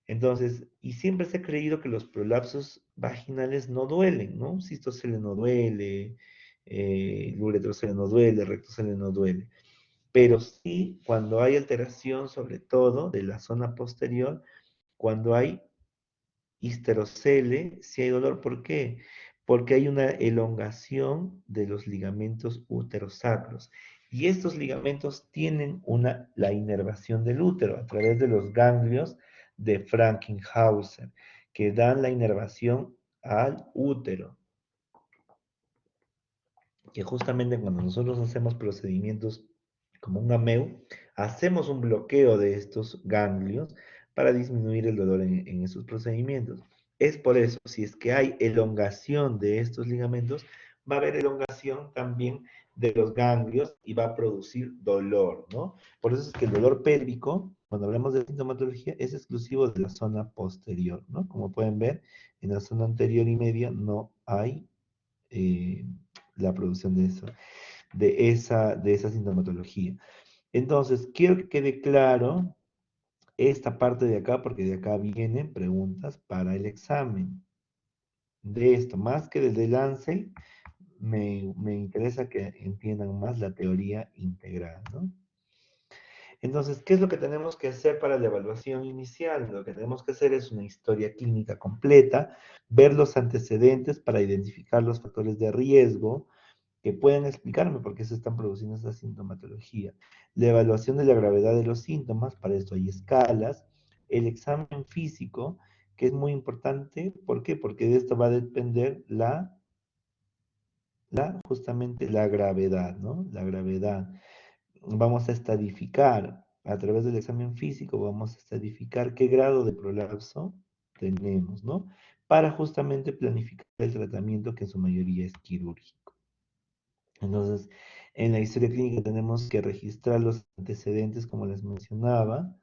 Entonces, y siempre se ha creído que los prolapsos vaginales no duelen, ¿no? Cistocele no duele, uretrocele no duele, rectocele no duele. Pero sí, cuando hay alteración, sobre todo de la zona posterior, cuando hay histerocele, sí hay dolor. ¿Por qué? Porque hay una elongación de los ligamentos uterosacros. Y estos ligamentos tienen la inervación del útero a través de los ganglios de Frankenhauser, que dan la inervación al útero. Que justamente cuando nosotros hacemos procedimientos como un AMEU, hacemos un bloqueo de estos ganglios para disminuir el dolor en esos procedimientos. Es por eso, si es que hay elongación de estos ligamentos, va a haber elongación también de los ganglios y va a producir dolor, ¿no? Por eso es que el dolor pélvico, cuando hablamos de sintomatología, es exclusivo de la zona posterior, ¿no? Como pueden ver, en la zona anterior y media no hay eh, la producción de esa sintomatología. Entonces, quiero que quede claro esta parte de acá, porque de acá vienen preguntas para el examen. De esto, más que desde el lance, me interesa que entiendan más la teoría integral, ¿no? Entonces, ¿qué es lo que tenemos que hacer para la evaluación inicial? Lo que tenemos que hacer es una historia clínica completa, ver los antecedentes para identificar los factores de riesgo, que pueden explicarme por qué se están produciendo esa sintomatología. La evaluación de la gravedad de los síntomas, para esto hay escalas. El examen físico, que es muy importante, ¿por qué? Porque de esto va a depender justamente la gravedad, ¿no? La gravedad. Vamos a estadificar, a través del examen físico, vamos a estadificar qué grado de prolapso tenemos, ¿no? Para justamente planificar el tratamiento que en su mayoría es quirúrgico. Entonces, en la historia clínica tenemos que registrar los antecedentes, como les mencionaba,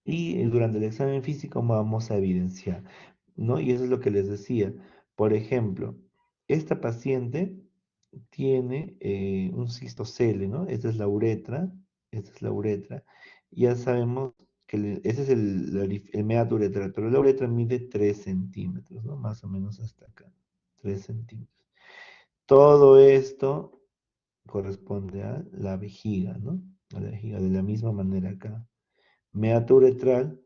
y durante el examen físico vamos a evidenciar, ¿no? Y eso es lo que les decía. Por ejemplo, esta paciente tiene un cistocele, ¿no? Esta es la uretra. Ya sabemos que ese es el meato uretral, pero la uretra mide 3 centímetros, ¿no? Más o menos hasta acá, 3 centímetros. Todo esto corresponde a la vejiga, ¿no? A la vejiga, de la misma manera acá. Meato uretral,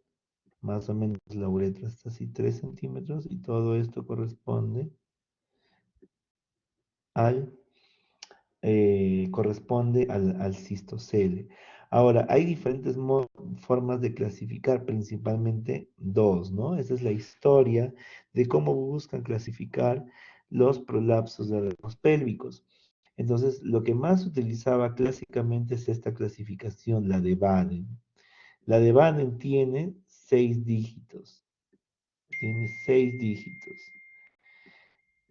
más o menos la uretra está así 3 centímetros y todo esto corresponde al cistocele. Ahora, hay diferentes formas de clasificar, principalmente dos, ¿no? Esa es la historia de cómo buscan clasificar los prolapsos de órganos pélvicos. Entonces, lo que más se utilizaba clásicamente es esta clasificación, la de Baden. La de Baden tiene 6 dígitos. Tiene 6 dígitos,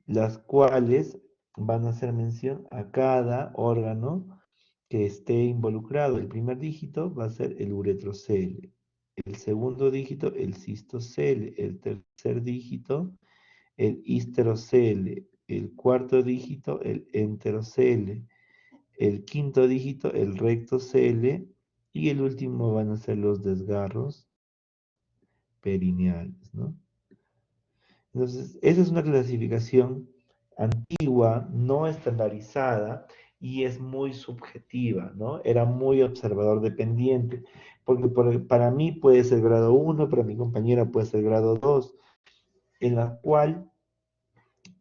las cuales van a hacer mención a cada órgano que esté involucrado. El primer dígito va a ser el uretrocele. El segundo dígito, el cistocele. El tercer dígito, el histerocele. El cuarto dígito, el enterocele. El quinto dígito, el rectocele. Y el último van a ser los desgarros perineales, ¿no? Entonces, esa es una clasificación antigua, no estandarizada y es muy subjetiva, ¿no? Era muy observador dependiente, porque para mí puede ser grado 1, para mi compañera puede ser grado 2, en la cual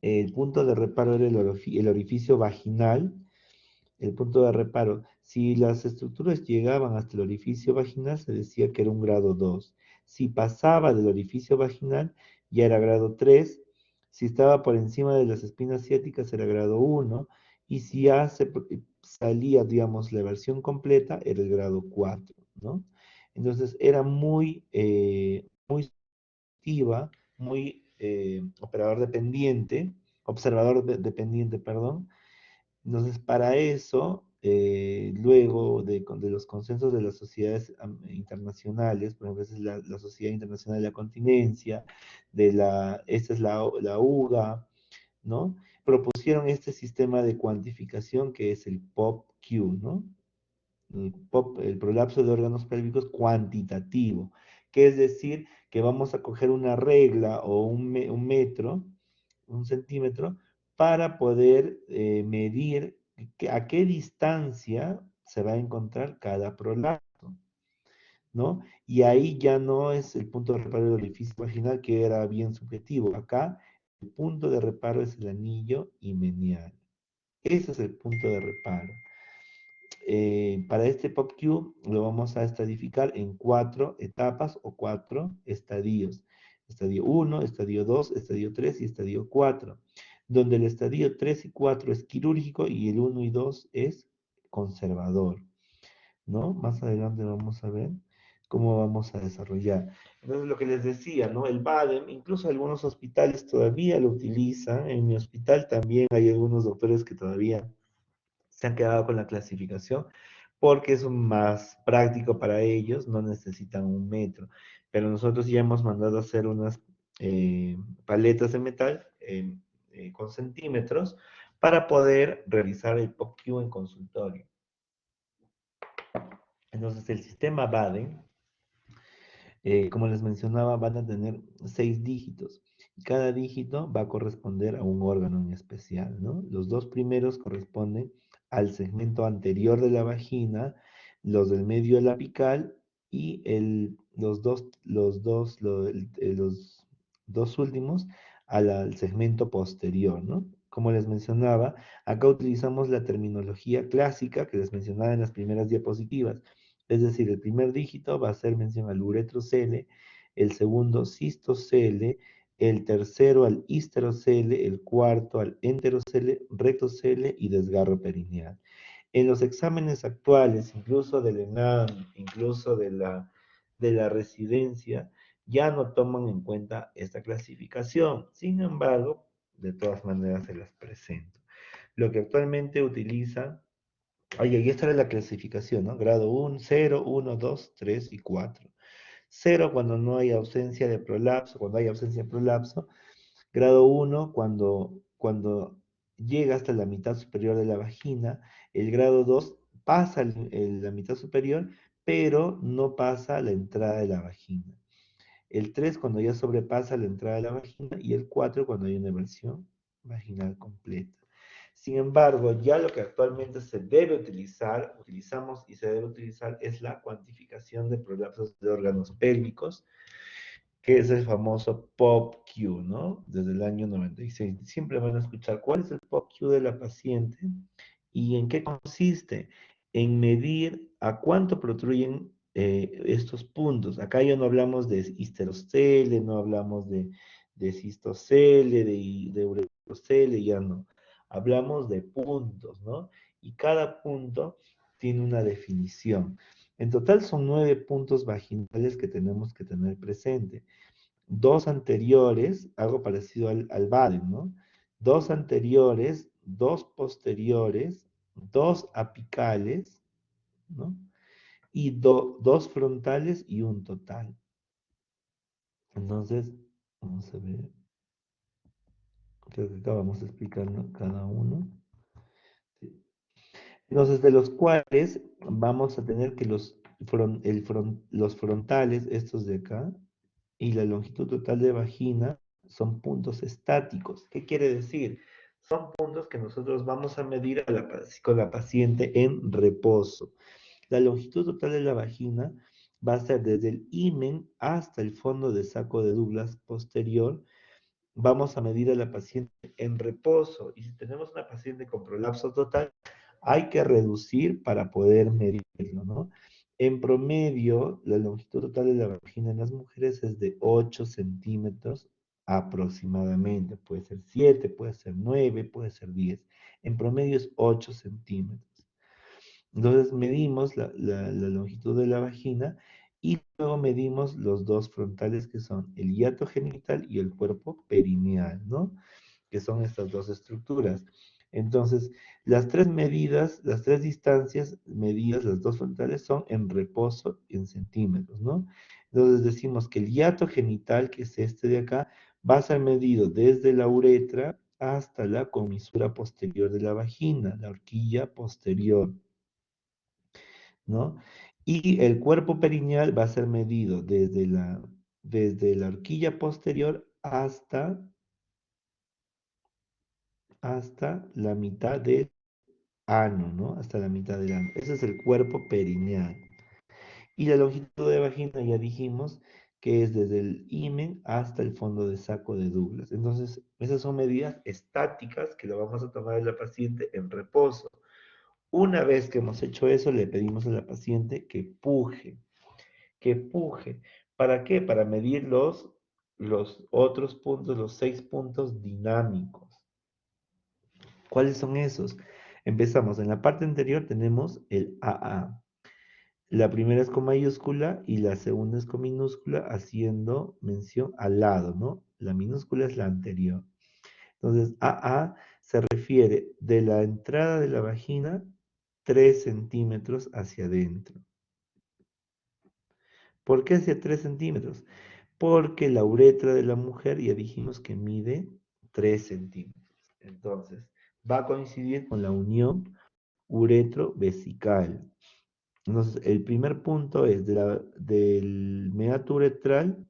el punto de reparo era el orificio vaginal. El punto de reparo, si las estructuras llegaban hasta el orificio vaginal, se decía que era un grado 2. Si pasaba del orificio vaginal, ya era grado 3. Si estaba por encima de las espinas ciáticas, era grado 1. Y si ya salía, digamos, la versión completa, era el grado 4, ¿no? Entonces, era muy activa, muy operador dependiente, observador dependiente, perdón. Entonces, para eso, luego de los consensos de las sociedades internacionales, por ejemplo, esa es la Sociedad Internacional de la Continencia, esta es la UGA, ¿no? Propusieron este sistema de cuantificación que es el POP-Q, ¿no? El prolapso de órganos pélvicos cuantitativo, que es decir, que vamos a coger una regla o un metro, un centímetro, para poder medir a qué distancia se va a encontrar cada prolapso, ¿no? Y ahí ya no es el punto de reparo del orificio vaginal, que era bien subjetivo. Acá el punto de reparo es el anillo himenial. Ese es el punto de reparo. Para este PopQ lo vamos a estratificar en 4 etapas o 4 estadios. Estadio 1, estadio 2, estadio 3 y estadio 4, donde el estadio 3 y 4 es quirúrgico y el 1 y 2 es conservador, ¿no? Más adelante vamos a ver cómo vamos a desarrollar. Entonces, lo que les decía, ¿no? El BADEM, incluso algunos hospitales todavía lo utilizan. En mi hospital también hay algunos doctores que todavía se han quedado con la clasificación porque es más práctico para ellos, no necesitan un metro. Pero nosotros ya hemos mandado a hacer unas paletas de metal con centímetros para poder realizar el POQ en consultorio. Entonces, el sistema Baden, como les mencionaba, van a tener 6 dígitos. Y cada dígito va a corresponder a un órgano en especial, ¿no? Los dos primeros corresponden al segmento anterior de la vagina, los del medio de la apical y los dos últimos al segmento posterior, ¿no? Como les mencionaba, acá utilizamos la terminología clásica que les mencionaba en las primeras diapositivas. Es decir, el primer dígito va a hacer mención al uretrocele, el segundo cistocele, el tercero al histerocele, el cuarto al enterocele, rectocele y desgarro perineal. En los exámenes actuales, incluso del ENAM, incluso de la residencia, ya no toman en cuenta esta clasificación. Sin embargo, de todas maneras se las presento. Lo que actualmente utilizan. Oye, y esta era la clasificación, ¿no? Grado 1, 0, 1, 2, 3 y 4. 0 cuando no hay ausencia de prolapso, cuando hay ausencia de prolapso. Grado 1 cuando llega hasta la mitad superior de la vagina. El grado 2 pasa la mitad superior, pero no pasa la entrada de la vagina. El 3 cuando ya sobrepasa la entrada de la vagina y el 4 cuando hay una versión vaginal completa. Sin embargo, ya lo que actualmente se debe utilizar, utilizamos y se debe utilizar es la cuantificación de prolapsos de órganos pélvicos, que es el famoso POP-Q, ¿no? Desde el año 96. Siempre van a escuchar cuál es el POP-Q de la paciente y en qué consiste. En medir a cuánto protruyen estos puntos. Acá ya no hablamos de histerocele, no hablamos de cistocele, de uretrocele, ya no. Hablamos de puntos, ¿no? Y cada punto tiene una definición. En total son 9 puntos vaginales que tenemos que tener presente. Dos anteriores, algo parecido al Baden, ¿no? Dos anteriores, dos posteriores, dos apicales, ¿no? Y dos frontales y un total. Entonces, vamos a ver. Creo que acá vamos explicando cada uno. Sí. Entonces, de los cuales vamos a tener que los frontales, estos de acá, y la longitud total de vagina son puntos estáticos. ¿Qué quiere decir? Son puntos que nosotros vamos a medir con la paciente en reposo. La longitud total de la vagina va a ser desde el himen hasta el fondo de saco de Douglas posterior. Vamos a medir a la paciente en reposo. Y si tenemos una paciente con prolapso total, hay que reducir para poder medirlo, ¿no? En promedio, la longitud total de la vagina en las mujeres es de 8 centímetros aproximadamente. Puede ser 7, puede ser 9, puede ser 10. En promedio es 8 centímetros. Entonces medimos la longitud de la vagina y luego medimos los dos frontales que son el hiato genital y el cuerpo perineal, ¿no? Que son estas dos estructuras. Entonces, las tres medidas, las tres distancias medidas, las dos frontales, son en reposo en centímetros, ¿no? Entonces decimos que el hiato genital, que es este de acá, va a ser medido desde la uretra hasta la comisura posterior de la vagina, la horquilla posterior, ¿no? Y el cuerpo perineal va a ser medido desde la horquilla posterior hasta la mitad del ano, ¿no? Hasta la mitad del ano. Ese es el cuerpo perineal. Y la longitud de vagina ya dijimos que es desde el himen hasta el fondo de saco de Douglas. Entonces, esas son medidas estáticas que lo vamos a tomar a la paciente en reposo. Una vez que hemos hecho eso, le pedimos a la paciente que puje, que puje. ¿Para qué? Para medir los otros puntos, los 6 puntos dinámicos. ¿Cuáles son esos? Empezamos. En la parte anterior tenemos el AA. La primera es con mayúscula y la segunda es con minúscula, haciendo mención al lado, ¿no? La minúscula es la anterior. Entonces, AA se refiere de la entrada de la vagina 3 centímetros hacia adentro. ¿Por qué hacia 3 centímetros? Porque la uretra de la mujer ya dijimos que mide 3 centímetros. Entonces, va a coincidir con la unión uretrovesical. Entonces, el primer punto es del meato uretral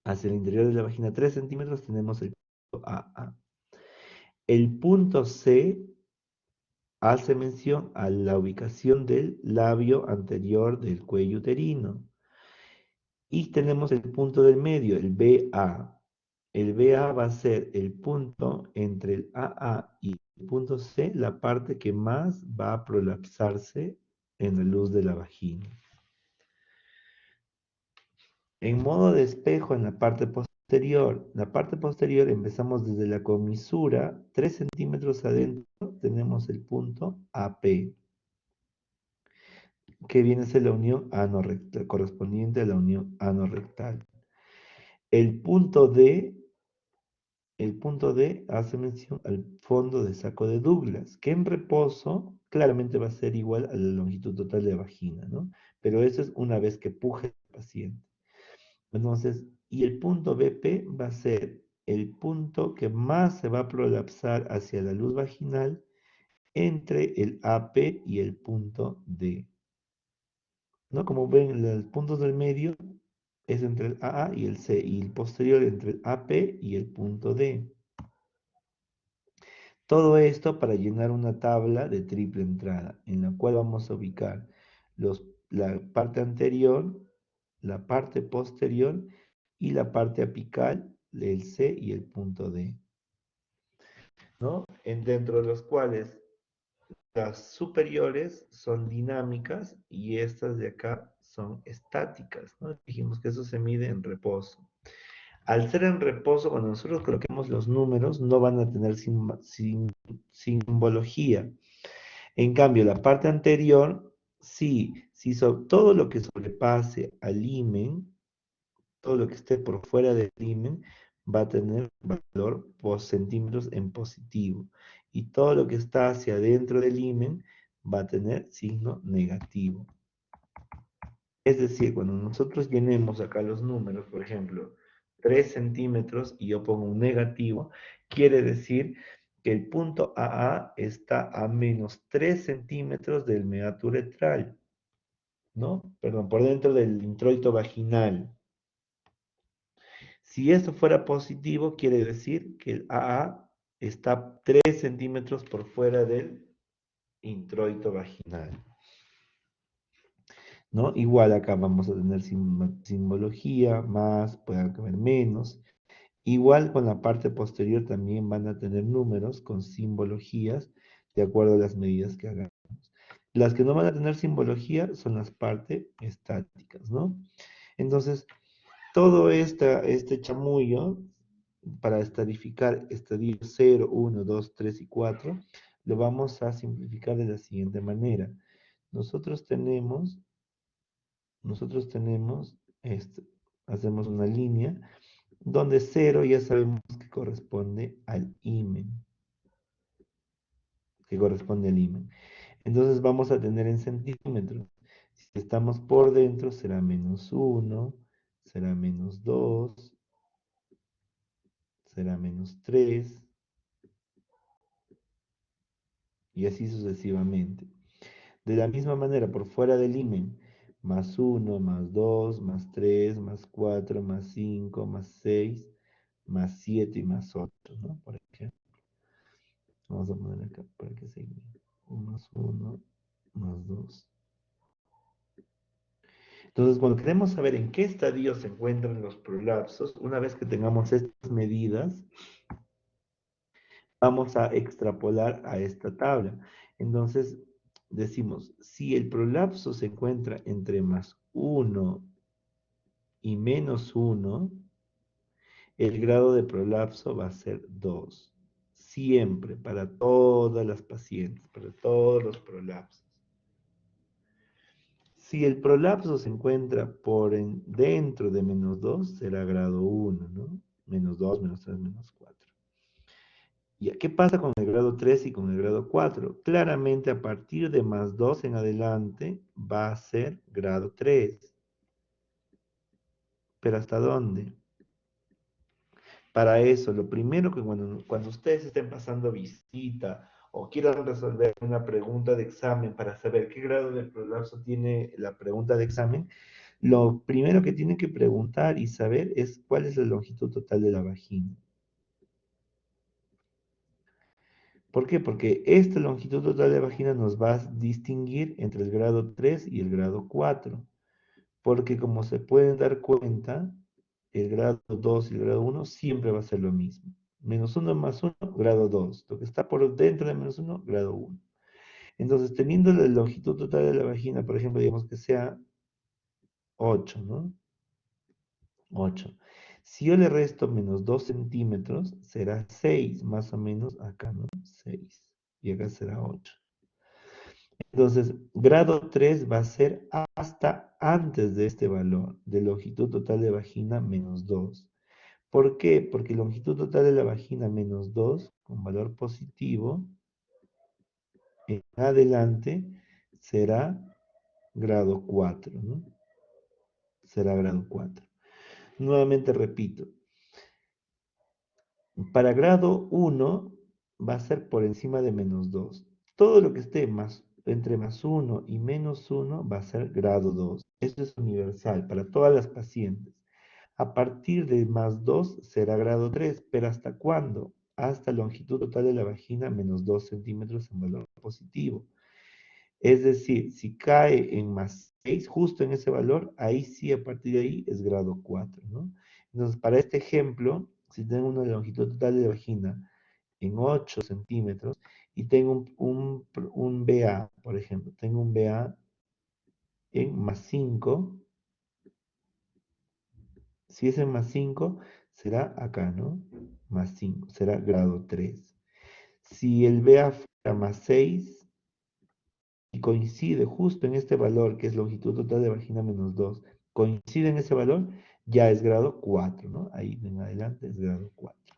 hacia el interior de la vagina 3 centímetros, tenemos el punto AA. El punto C hace mención a la ubicación del labio anterior del cuello uterino. Y tenemos el punto del medio, el BA. El BA va a ser el punto entre el AA y el punto C, la parte que más va a prolapsarse en la luz de la vagina. En modo de espejo en la parte posterior empezamos desde la comisura, 3 centímetros adentro tenemos el punto AP, que viene a ser la unión anorrectal, correspondiente a la unión anorrectal. El punto D, el punto D hace mención al fondo de saco de Douglas, que en reposo claramente va a ser igual a la longitud total de la vagina, ¿no? Pero eso es una vez que puje el paciente. Entonces, y el punto BP va a ser el punto que más se va a prolapsar hacia la luz vaginal entre el AP y el punto D. ¿No? Como ven, los puntos del medio es entre el AA y el C, y el posterior entre el AP y el punto D. Todo esto para llenar una tabla de triple entrada, en la cual vamos a ubicar la parte anterior, la parte posterior y la parte apical, el C y el punto D, ¿no? Dentro de los cuales las superiores son dinámicas y estas de acá son estáticas, ¿no? Dijimos que eso se mide en reposo. Al ser en reposo, cuando nosotros coloquemos los números, no van a tener simbología. En cambio, la parte anterior, sí, si todo lo que sobrepase al himen, todo lo que esté por fuera del himen, va a tener valor por centímetros en positivo. Y todo lo que está hacia adentro del himen va a tener signo negativo. Es decir, cuando nosotros llenemos acá los números, por ejemplo, 3 centímetros y yo pongo un negativo, quiere decir que el punto AA está a menos 3 centímetros del meato uretral, ¿no? Perdón, por dentro del introito vaginal. Si esto fuera positivo, quiere decir que el AA está 3 centímetros por fuera del introito vaginal, ¿no? Igual acá vamos a tener simbología, más, puede haber menos. Igual con la parte posterior también van a tener números con simbologías de acuerdo a las medidas que hagamos. Las que no van a tener simbología son las partes estáticas, ¿no? Entonces, todo este chamullo para estadificar estadio 0, 1, 2, 3 y 4, lo vamos a simplificar de la siguiente manera. Nosotros tenemos esto, hacemos una línea donde 0 ya sabemos que corresponde al himen, Entonces vamos a tener en centímetros. Si estamos por dentro será menos 1, será menos 2, será menos 3, y así sucesivamente. De la misma manera, por fuera del himen, más uno, más 2, más 3, más 4, más 5, más 6, más 7 y más 8, ¿no? Por ejemplo, vamos a poner acá para que se guíe. 1 más 1, más 2. Entonces, cuando queremos saber en qué estadio se encuentran los prolapsos, una vez que tengamos estas medidas, vamos a extrapolar a esta tabla. Entonces, decimos, si el prolapso se encuentra entre más 1 y menos 1, el grado de prolapso va a ser 2. Siempre, para todas las pacientes, para todos los prolapsos. Si el prolapso se encuentra dentro de menos 2, será grado 1, ¿no? Menos 2, menos 3, menos 4. ¿Y qué pasa con el grado 3 y con el grado 4? Claramente a partir de más 2 en adelante va a ser grado 3. ¿Pero hasta dónde? Para eso, lo primero que cuando ustedes estén pasando visita o quieran resolver una pregunta de examen para saber qué grado de prolapso tiene la pregunta de examen, lo primero que tienen que preguntar y saber es cuál es la longitud total de la vagina. ¿Por qué? Porque esta longitud total de vagina nos va a distinguir entre el grado 3 y el grado 4. Porque como se pueden dar cuenta, el grado 2 y el grado 1 siempre va a ser lo mismo. Menos 1 más 1, grado 2. Lo que está por dentro de menos 1, grado 1. Entonces, teniendo la longitud total de la vagina, por ejemplo, digamos que sea 8, ¿no? 8. Si yo le resto menos 2 centímetros, será 6, más o menos acá, ¿no? 6. Y acá será 8. Entonces, grado 3 va a ser hasta antes de este valor, de longitud total de vagina menos 2. ¿Por qué? Porque longitud total de la vagina menos 2, con valor positivo, en adelante será grado 4, ¿no? Será grado 4. Nuevamente repito, para grado 1 va a ser por encima de menos 2. Todo lo que esté entre más 1 y menos 1 va a ser grado 2. Esto es universal para todas las pacientes. A partir de más 2 será grado 3, pero ¿hasta cuándo? Hasta longitud total de la vagina menos 2 centímetros en valor positivo. Es decir, si cae en más 6, justo en ese valor, ahí sí, a partir de ahí es grado 4, ¿no? Entonces, para este ejemplo, si tengo una longitud total de vagina en 8 centímetros y tengo un BA, por ejemplo, tengo un BA en más 5, si es en más 5, será acá, ¿no? Más 5, será grado 3. Si el BA fuera más 6, y coincide justo en este valor, que es longitud total de vagina menos 2, coincide en ese valor, ya es grado 4, ¿no? Ahí en adelante es grado 4.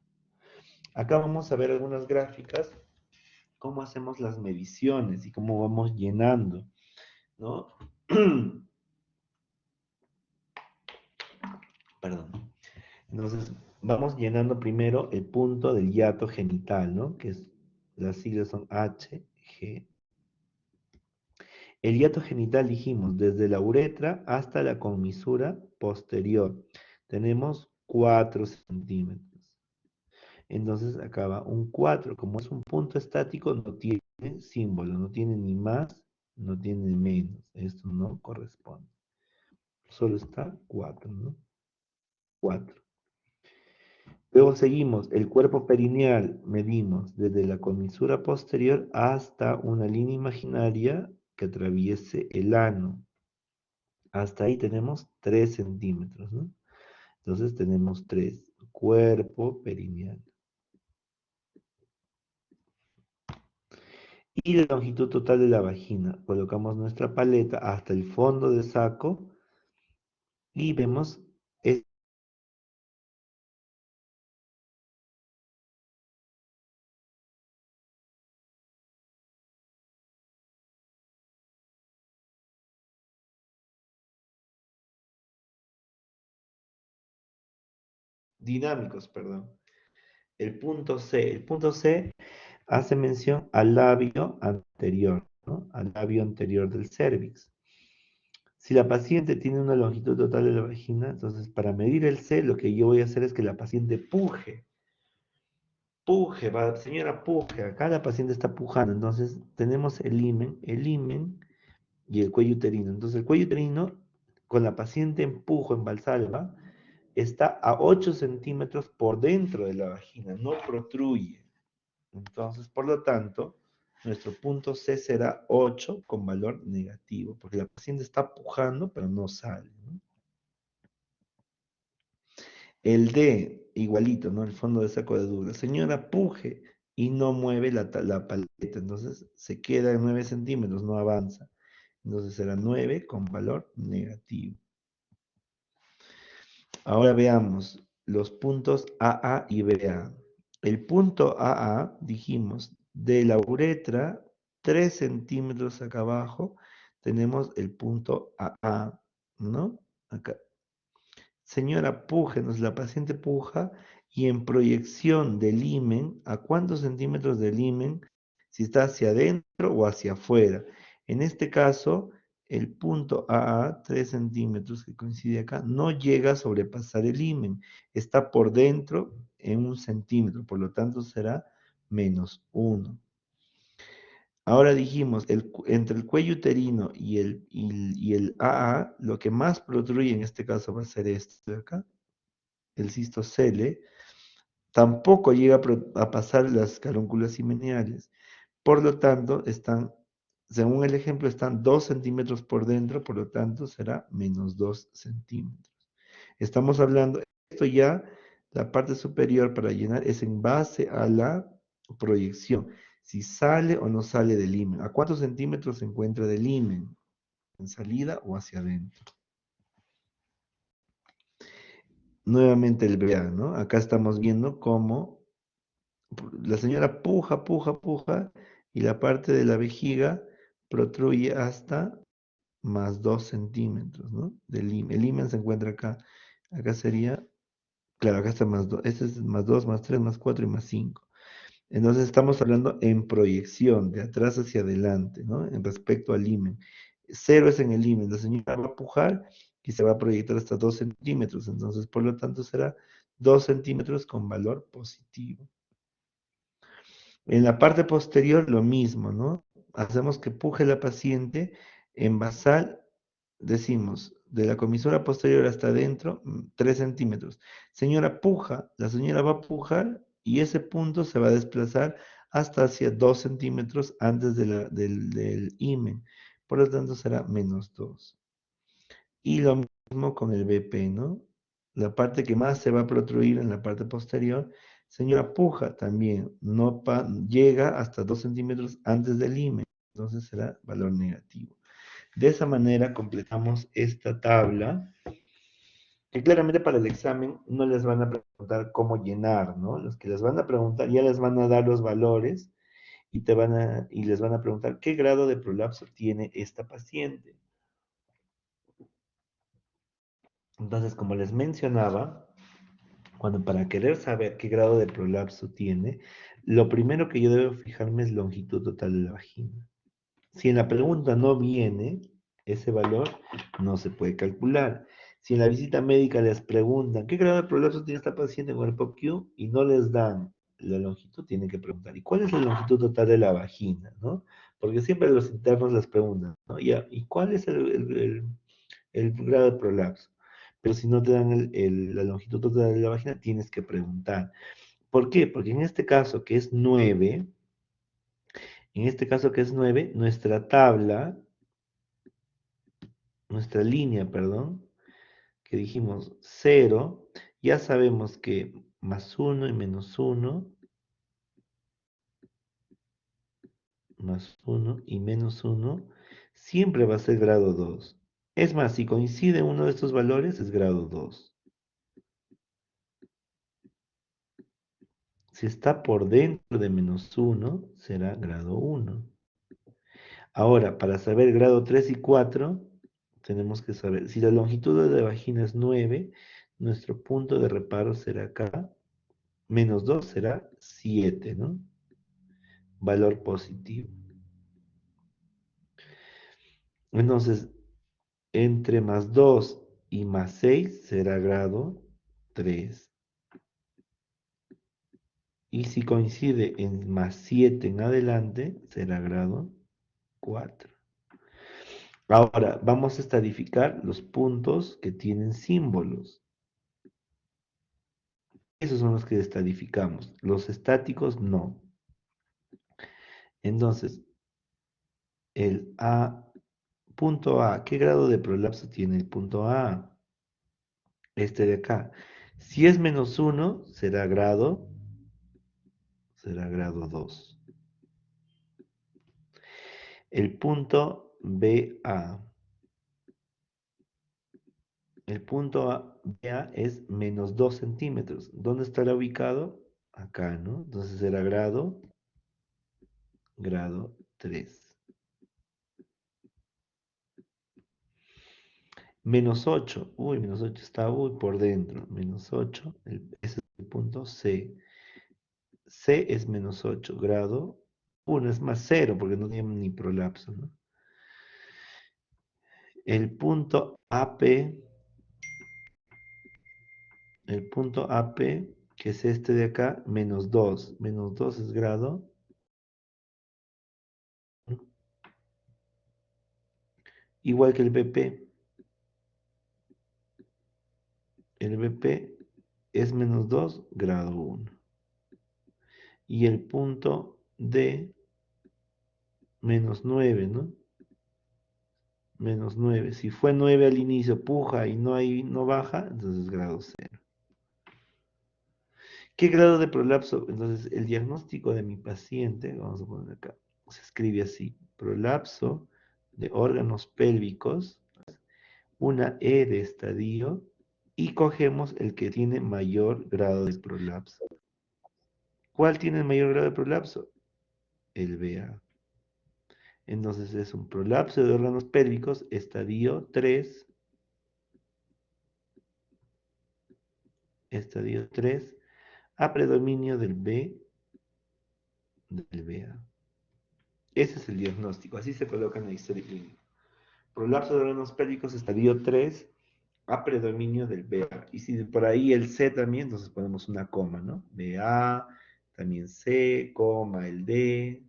Acá vamos a ver algunas gráficas, cómo hacemos las mediciones y cómo vamos llenando, ¿no? Perdón. Entonces, vamos llenando primero el punto del hiato genital, ¿no? Las siglas son H, G. El hiato genital dijimos desde la uretra hasta la comisura posterior. Tenemos 4 centímetros. Entonces acá va un 4. Como es un punto estático, no tiene símbolo, no tiene ni más, no tiene menos. Esto no corresponde. Solo está 4, ¿no? 4. Luego seguimos, el cuerpo perineal, medimos desde la comisura posterior hasta una línea imaginaria que atraviese el ano. Hasta ahí tenemos 3 centímetros, ¿no? Entonces tenemos 3, cuerpo perineal. Y la longitud total de la vagina. Colocamos nuestra paleta hasta el fondo del saco y vemos es dinámicos, perdón. El punto C hace mención al labio anterior, ¿no? Al labio anterior del cérvix. Si la paciente tiene una longitud total de la vagina, entonces para medir el C, lo que yo voy a hacer es que la paciente puje. Puje, señora, puje. Acá la paciente está pujando. Entonces tenemos el himen y el cuello uterino. Entonces el cuello uterino, con la paciente en pujo, en valsalva, está a 8 centímetros por dentro de la vagina, no protruye. Entonces, por lo tanto, nuestro punto C será 8 con valor negativo, porque la paciente está pujando, pero no sale, ¿no? El D, igualito, ¿no? El fondo de saco de duda. Señora, puje y no mueve la paleta, entonces se queda en 9 centímetros, no avanza. Entonces será 9 con valor negativo. Ahora veamos los puntos AA y BA. El punto AA, dijimos, de la uretra, 3 centímetros acá abajo, tenemos el punto AA, ¿no? Acá. Señora, pújenos, la paciente puja y en proyección del himen, ¿a cuántos centímetros del himen? Si está hacia adentro o hacia afuera. En este caso, el punto AA, 3 centímetros que coincide acá, no llega a sobrepasar el himen. Está por dentro en 1 centímetro, por lo tanto será -1. Ahora dijimos, entre el cuello uterino y el AA, lo que más protruye en este caso va a ser este de acá, el cistocele, tampoco llega a pasar las carúnculas himeneales. Por lo tanto, según el ejemplo, están 2 centímetros por dentro, por lo tanto será -2 centímetros. Estamos hablando, esto ya, la parte superior para llenar es en base a la proyección. Si sale o no sale del himen. ¿A cuántos centímetros se encuentra del himen? ¿En salida o hacia adentro? Nuevamente el BA, ¿no? Acá estamos viendo cómo la señora puja, puja, puja, y la parte de la vejiga protruye hasta +2 centímetros, ¿no? Del himen. El himen se encuentra acá. Acá sería, claro, acá está +2. Este es +2, +3, +4 y +5. Entonces estamos hablando en proyección, de atrás hacia adelante, ¿no? En respecto al himen. Cero es en el himen. La señora va a pujar y se va a proyectar hasta 2 centímetros. Entonces, por lo tanto, será 2 centímetros con valor positivo. En la parte posterior, lo mismo, ¿no? Hacemos que puje la paciente en basal, decimos, de la comisura posterior hasta adentro, 3 centímetros. Señora, puja, la señora va a pujar y ese punto se va a desplazar hasta hacia 2 centímetros antes del himen. Por lo tanto, será -2. Y lo mismo con el BP, ¿no? La parte que más se va a protruir en la parte posterior, señora puja también, no llega hasta 2 centímetros antes del himen, entonces será valor negativo. De esa manera completamos esta tabla, que claramente para el examen no les van a preguntar cómo llenar, ¿no? Los que les van a preguntar ya les van a dar los valores y les van a preguntar qué grado de prolapso tiene esta paciente. Entonces, como les mencionaba, para querer saber qué grado de prolapso tiene, lo primero que yo debo fijarme es longitud total de la vagina. Si en la pregunta no viene ese valor, no se puede calcular. Si en la visita médica les preguntan qué grado de prolapso tiene esta paciente en cuerpo Q y no les dan la longitud, tienen que preguntar, ¿y cuál es la longitud total de la vagina? ¿No? Porque siempre los internos les preguntan, ¿no? Ya, ¿y cuál es el grado de prolapso? Pero si no te dan la longitud total de la vagina, tienes que preguntar. ¿Por qué? Porque en este caso que es 9, nuestra línea, perdón, que dijimos 0, ya sabemos que +1 y -1, +1 y -1, siempre va a ser grado 2. Es más, si coincide uno de estos valores, es grado 2. Si está por dentro de -1, será grado 1. Ahora, para saber grado 3 y 4, tenemos que saber, si la longitud de la vagina es 9, nuestro punto de reparo será acá, -2 será 7, ¿no? valor positivo. Entonces, entre más 2 y más 6 será grado 3. Y si coincide en más 7 en adelante, será grado 4. Ahora, vamos a estadificar los puntos que tienen símbolos. Esos son los que estadificamos. Los estáticos no. Entonces, el A, punto A, ¿qué grado de prolapso tiene el punto A? Este de acá. Si es -1, será grado 2. El punto BA. El punto BA es -2 centímetros. ¿Dónde estará ubicado? Acá, ¿no? Entonces será grado 3. -8. Uy, -8 está por dentro. -8. Ese es el punto C. C es -8. Grado 1 es más 0 porque no tiene ni prolapso, ¿no? El punto AP. El punto AP, que es este de acá, -2. -2 es grado. Igual que el BP. El BP es -2, grado 1. Y el punto D, -9, ¿no? -9. Si fue 9 al inicio, puja y no baja, entonces es grado 0. ¿Qué grado de prolapso? Entonces, el diagnóstico de mi paciente, vamos a poner acá, se escribe así: prolapso de órganos pélvicos, una E de estadio, y cogemos el que tiene mayor grado de prolapso. ¿Cuál tiene el mayor grado de prolapso? El BA. Entonces es un prolapso de órganos pélvicos, estadio 3, a predominio del BA. Ese es el diagnóstico, así se coloca en la historia clínica. Prolapso de órganos pélvicos, estadio 3, a predominio del BA. Y si por ahí el C también, entonces ponemos una coma, ¿no? BA, también C, coma, el D.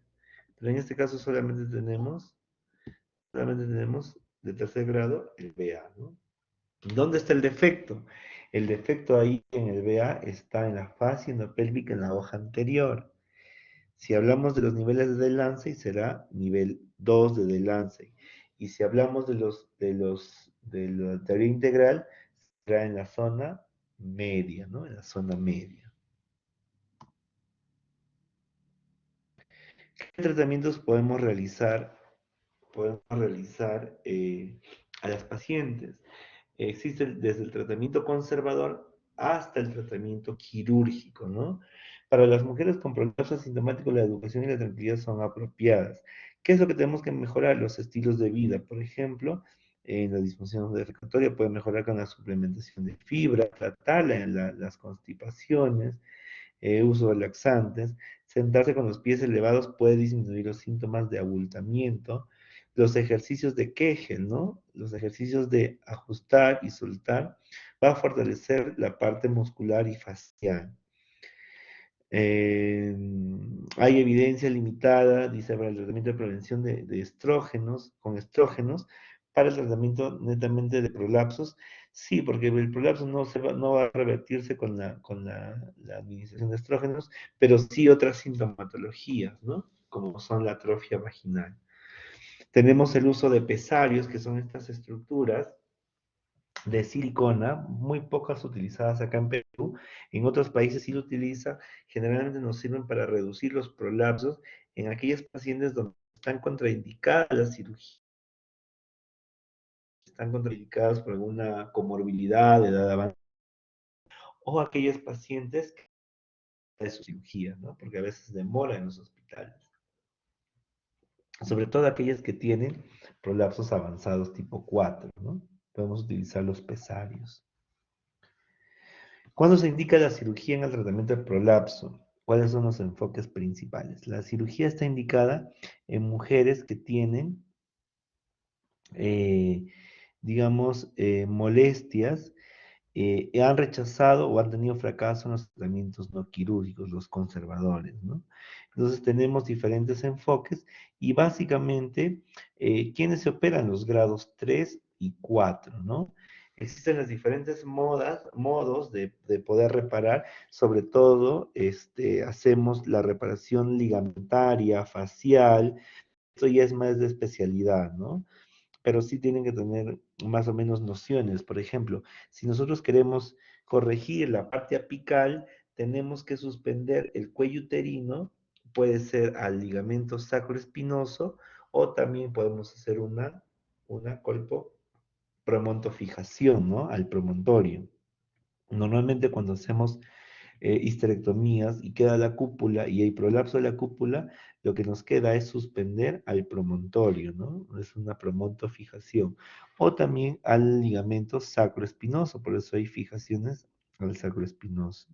Pero en este caso solamente tenemos de tercer grado el BA, ¿no? ¿Dónde está el defecto? El defecto ahí en el BA está en la fascia endopélvica en la hoja anterior. Si hablamos de los niveles de Delancey, será nivel 2 de Delancey. Y si hablamos de la teoría integral, será en la zona media, ¿no? En la zona media. ¿Qué tratamientos podemos realizar? A las pacientes. Existe desde el tratamiento conservador hasta el tratamiento quirúrgico, ¿no? Para las mujeres con prolapso asintomático, la educación y la tranquilidad son apropiadas. ¿Qué es lo que tenemos que mejorar? Los estilos de vida. Por ejemplo, en la disfunción defecatoria puede mejorar con la suplementación de fibra, tratar las constipaciones, uso de laxantes. Sentarse con los pies elevados puede disminuir los síntomas de abultamiento. Los ejercicios de Kegel, ¿no? Los ejercicios de ajustar y soltar va a fortalecer la parte muscular y facial. Eh, Hay evidencia limitada, dice, para el tratamiento de prevención de estrógenos, con estrógenos, para el tratamiento netamente de prolapsos. Sí, porque el prolapso no va a revertirse con la administración de estrógenos, pero sí otras sintomatologías, ¿no? Como son la atrofia vaginal. Tenemos el uso de pesarios, que son estas estructuras de silicona, muy pocas utilizadas acá en Perú. En otros países sí lo utilizan. Generalmente nos sirven para reducir los prolapsos en aquellas pacientes donde están contraindicadas las cirugías, están contraindicadas por alguna comorbilidad de edad avanzada, o aquellas pacientes que de su cirugía, ¿no? Porque a veces demora en los hospitales. Sobre todo aquellas que tienen prolapsos avanzados tipo 4, ¿no? Podemos utilizar los pesarios. ¿Cuándo se indica la cirugía en el tratamiento del prolapso? ¿Cuáles son los enfoques principales? La cirugía está indicada en mujeres que tienen, eh, digamos, molestias, han rechazado o han tenido fracaso en los tratamientos no quirúrgicos, los conservadores, ¿no? Entonces tenemos diferentes enfoques y básicamente, ¿quiénes se operan? Los grados 3 y 4, ¿no? Existen las diferentes modos de poder reparar, sobre todo hacemos la reparación ligamentaria, facial, esto ya es más de especialidad, ¿no? Pero sí tienen que tener más o menos nociones. Por ejemplo, si nosotros queremos corregir la parte apical, tenemos que suspender el cuello uterino, puede ser al ligamento sacroespinoso, o también podemos hacer una colpopromontofijación, ¿no? Al promontorio. Normalmente cuando hacemos histerectomías y queda la cúpula y hay prolapso de la cúpula, lo que nos queda es suspender al promontorio, ¿no? Es una promontofijación. O también al ligamento sacroespinoso, por eso hay fijaciones al sacroespinoso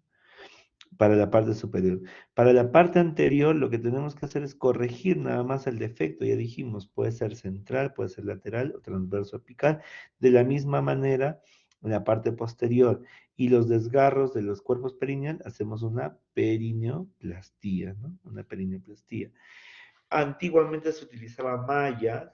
para la parte superior. Para la parte anterior, lo que tenemos que hacer es corregir nada más el defecto, ya dijimos, puede ser central, puede ser lateral o transverso apical. De la misma manera, en la parte posterior y los desgarros de los cuerpos perineal, hacemos una perineoplastía, ¿no? Una perineoplastía. Antiguamente se utilizaba mallas,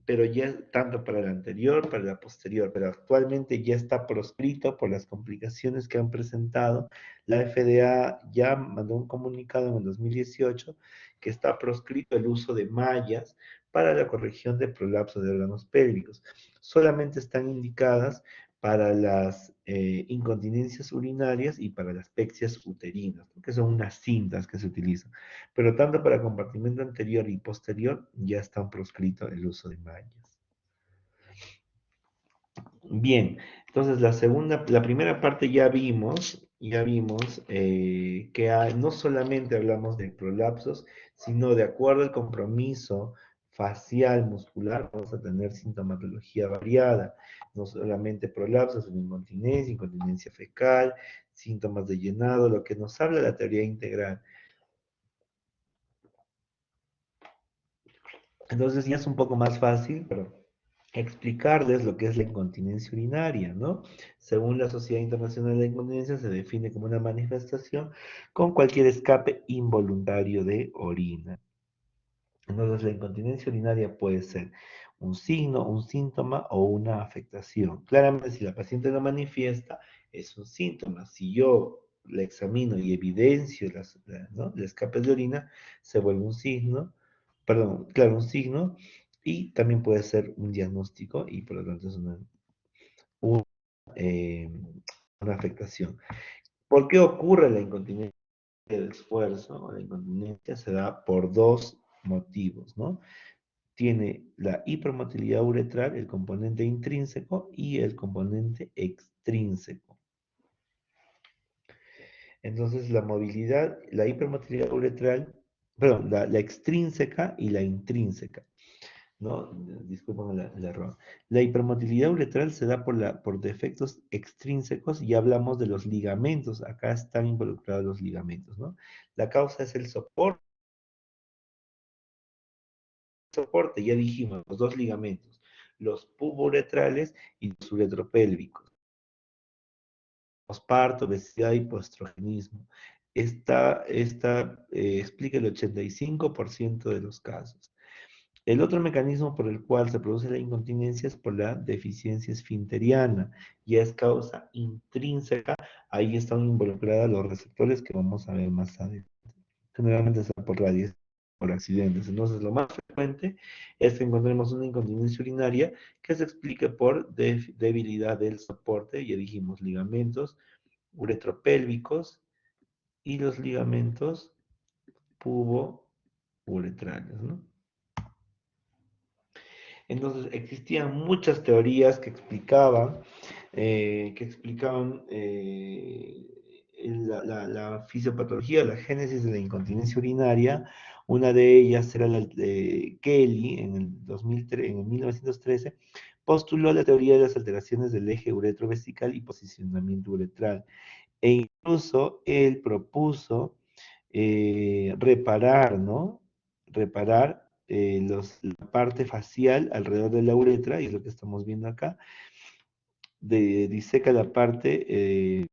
pero ya tanto para la anterior, para la posterior, pero actualmente ya está proscrito por las complicaciones que han presentado. La FDA ya mandó un comunicado en el 2018 que está proscrito el uso de mallas para la corrección de prolapso de órganos pélvicos. Solamente están indicadas para las incontinencias urinarias y para las pexias uterinas, ¿no? Que son unas cintas que se utilizan, pero tanto para compartimento anterior y posterior ya está proscrito el uso de mallas. Bien, entonces la primera parte ya vimos que no solamente hablamos de prolapsos, sino de acuerdo al compromiso facial muscular, vamos a tener sintomatología variada, no solamente prolapsos, sino incontinencia, incontinencia fecal, síntomas de llenado, lo que nos habla la teoría integral. Entonces ya es un poco más fácil, pero explicarles lo que es la incontinencia urinaria, ¿no? Según la Sociedad Internacional de la Incontinencia, se define como una manifestación con cualquier escape involuntario de orina. Entonces, la incontinencia urinaria puede ser un signo, un síntoma o una afectación. Claramente, si la paciente lo manifiesta, es un síntoma. Si yo la examino y evidencio ¿no? el escape de orina, se vuelve un signo, perdón, claro, un signo, y también puede ser un diagnóstico y por lo tanto es un- eh, una afectación. ¿Por qué ocurre la incontinencia del esfuerzo? O la incontinencia se da por dos motivos, ¿no? Tiene la hipermotilidad uretral, el componente intrínseco y el componente extrínseco. Entonces, la movilidad, la hipermotilidad uretral, perdón, la extrínseca y la intrínseca, ¿no? Disculpen el error. La hipermotilidad uretral se da por defectos extrínsecos y hablamos de los ligamentos. Acá están involucrados los ligamentos, ¿no? La causa es el soporte, ya dijimos, los dos ligamentos, los pubo-uretrales y los uretropélvicos. Posparto, obesidad y postrogenismo. Esta explica el 85% de los casos. El otro mecanismo por el cual se produce la incontinencia es por la deficiencia esfinteriana, y es causa intrínseca. Ahí están involucrados los receptores que vamos a ver más adelante. Generalmente se da por radiación, por accidentes. Entonces, lo más frecuente es que encontremos una incontinencia urinaria que se explique por debilidad del soporte, ya dijimos, ligamentos uretropélvicos y los ligamentos pubo-uretrales, ¿no? Entonces, existían muchas teorías que explicaban la fisiopatología, la génesis de la incontinencia urinaria. Una de ellas era la de Kelly en el 2003, en el 1913, postuló la teoría de las alteraciones del eje uretrovesical y posicionamiento uretral. E incluso él propuso reparar, ¿no? Reparar la parte facial alrededor de la uretra, y es lo que estamos viendo acá, diseca la parte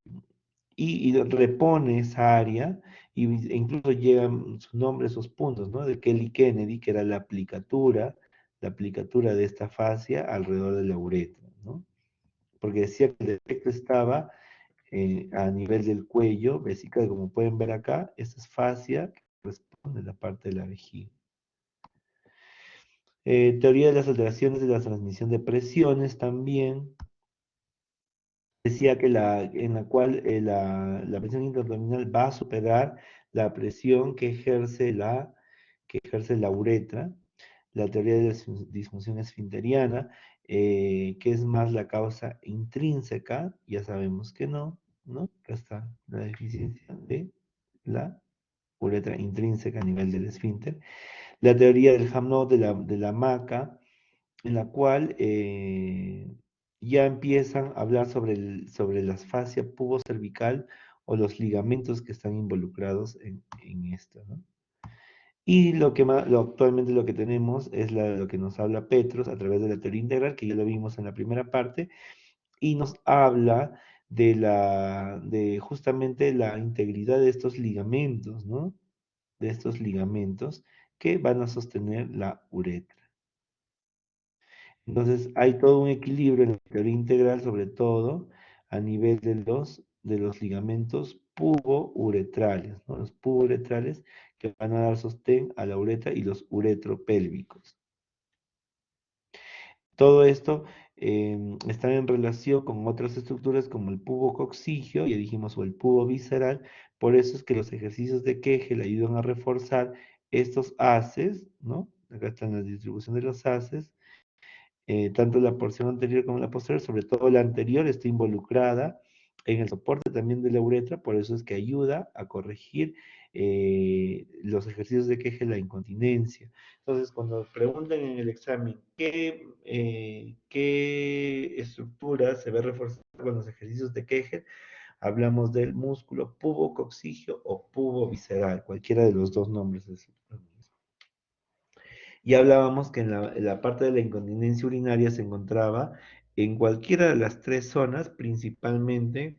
y repone esa área, e incluso llegan su nombre, esos puntos, ¿no? De Kelly Kennedy, que era la aplicatura de esta fascia alrededor de la uretra, ¿no? Porque decía que el defecto estaba a nivel del cuello vesical, como pueden ver acá, esta es fascia que corresponde a la parte de la vejiga. Teoría de las alteraciones de la transmisión de presiones también. Decía que en la cual la presión intraabdominal va a superar la presión que ejerce la uretra. La teoría de la disfunción esfinteriana, que es más la causa intrínseca, ya sabemos que no, ¿no? Acá está la deficiencia de la uretra intrínseca a nivel del esfínter. La teoría del Hamnock de la maca, en la cual ya empiezan a hablar sobre la fascia pubocervical o los ligamentos que están involucrados en esto, ¿no? Y actualmente lo que tenemos es lo que nos habla Petros a través de la teoría integral, que ya lo vimos en la primera parte, y nos habla de justamente la integridad de estos ligamentos, ¿no? De estos ligamentos que van a sostener la uretra. Entonces, hay todo un equilibrio en la teoría integral, sobre todo a nivel de los ligamentos pubouretrales, ¿no? Los pubouretrales que van a dar sostén a la uretra y los uretropélvicos. Todo esto está en relación con otras estructuras como el pubococcigio, ya dijimos, o el pubo visceral. Por eso es que los ejercicios de Kegel ayudan a reforzar estos haces, ¿no? Acá está la distribución de los haces. Tanto la porción anterior como la posterior, sobre todo la anterior, está involucrada en el soporte también de la uretra, por eso es que ayuda a corregir los ejercicios de Kegel, la incontinencia. Entonces, cuando preguntan en el examen qué estructura se ve reforzada con los ejercicios de Kegel, hablamos del músculo pubococcigio o pubo visceral, cualquiera de los dos nombres es lo mismo. Y hablábamos que en la parte de la incontinencia urinaria se encontraba en cualquiera de las tres zonas, principalmente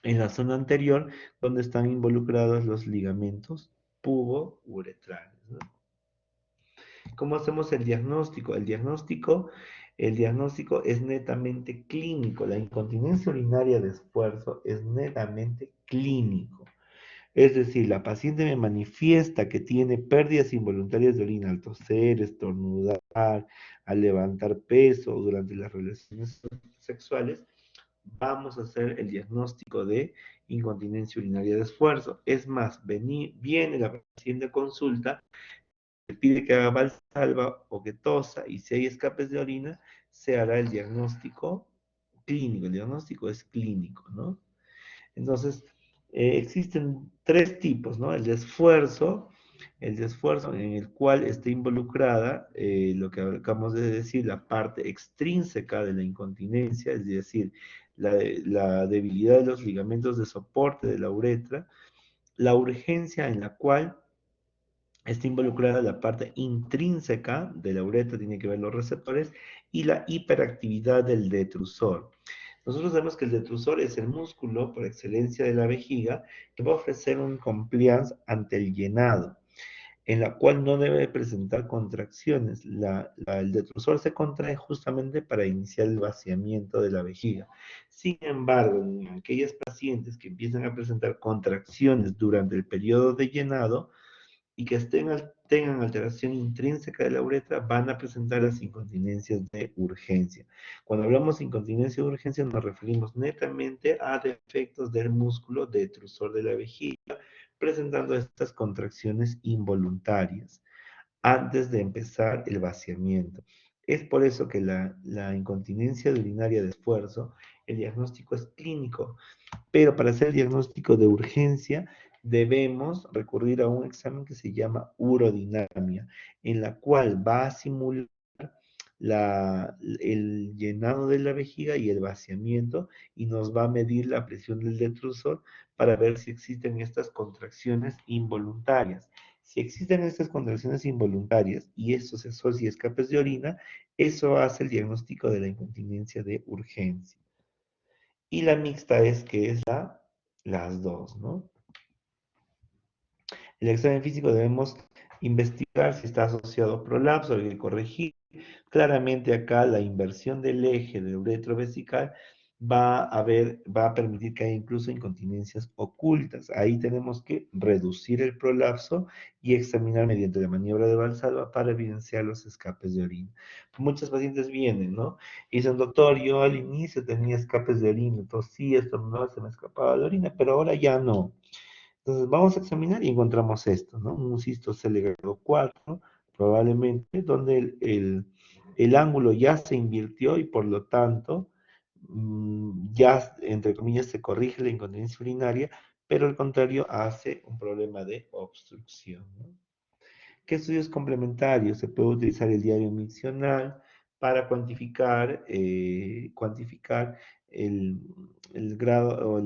en la zona anterior, donde están involucrados los ligamentos pubouretrales, ¿no? ¿Cómo hacemos el diagnóstico? El diagnóstico es netamente clínico. La incontinencia urinaria de esfuerzo es netamente clínico. Es decir, la paciente me manifiesta que tiene pérdidas involuntarias de orina al toser, estornudar, al levantar peso durante las relaciones sexuales. Vamos a hacer el diagnóstico de incontinencia urinaria de esfuerzo. Es más, viene la paciente a consulta, le pide que haga valsalva o que tosa, y si hay escapes de orina, se hará el diagnóstico clínico. El diagnóstico es clínico, ¿no? Entonces, existen tres tipos, ¿no? El de esfuerzo en el cual está involucrada lo que acabamos de decir, la parte extrínseca de la incontinencia, es decir, la debilidad de los ligamentos de soporte de la uretra, la urgencia en la cual está involucrada la parte intrínseca de la uretra, tiene que ver los receptores, y la hiperactividad del detrusor. Nosotros sabemos que el detrusor es el músculo por excelencia de la vejiga que va a ofrecer un compliance ante el llenado, en la cual no debe presentar contracciones. El detrusor se contrae justamente para iniciar el vaciamiento de la vejiga. Sin embargo, en aquellas pacientes que empiezan a presentar contracciones durante el periodo de llenado, y que tengan alteración intrínseca de la uretra, van a presentar las incontinencias de urgencia. Cuando hablamos de incontinencia de urgencia, nos referimos netamente a defectos del músculo detrusor de la vejiga, presentando estas contracciones involuntarias antes de empezar el vaciamiento. Es por eso que la incontinencia urinaria de esfuerzo, el diagnóstico es clínico, pero para hacer el diagnóstico de urgencia debemos recurrir a un examen que se llama urodinamia, en la cual va a simular el llenado de la vejiga y el vaciamiento y nos va a medir la presión del detrusor para ver si existen estas contracciones involuntarias. Si existen estas contracciones involuntarias y esto se asocia a escapes de orina, eso hace el diagnóstico de la incontinencia de urgencia. Y la mixta es que es las dos, ¿no? El examen físico debemos investigar si está asociado a prolapso, hay que corregir. Claramente acá la inversión del eje del uretro vesical va a permitir que haya incluso incontinencias ocultas. Ahí tenemos que reducir el prolapso y examinar mediante la maniobra de Valsalva para evidenciar los escapes de orina. Muchos pacientes vienen, ¿no? Y dicen, doctor, yo al inicio tenía escapes de orina, tosía, estornudaba, se me escapaba la orina, pero ahora ya no. Entonces vamos a examinar y encontramos esto, ¿no? Un cistocele grado 4, probablemente, donde el ángulo ya se invirtió y por lo tanto ya, entre comillas, se corrige la incontinencia urinaria, pero al contrario hace un problema de obstrucción, ¿no? ¿Qué estudios complementarios? Se puede utilizar el diario miccional para cuantificar el, el grado o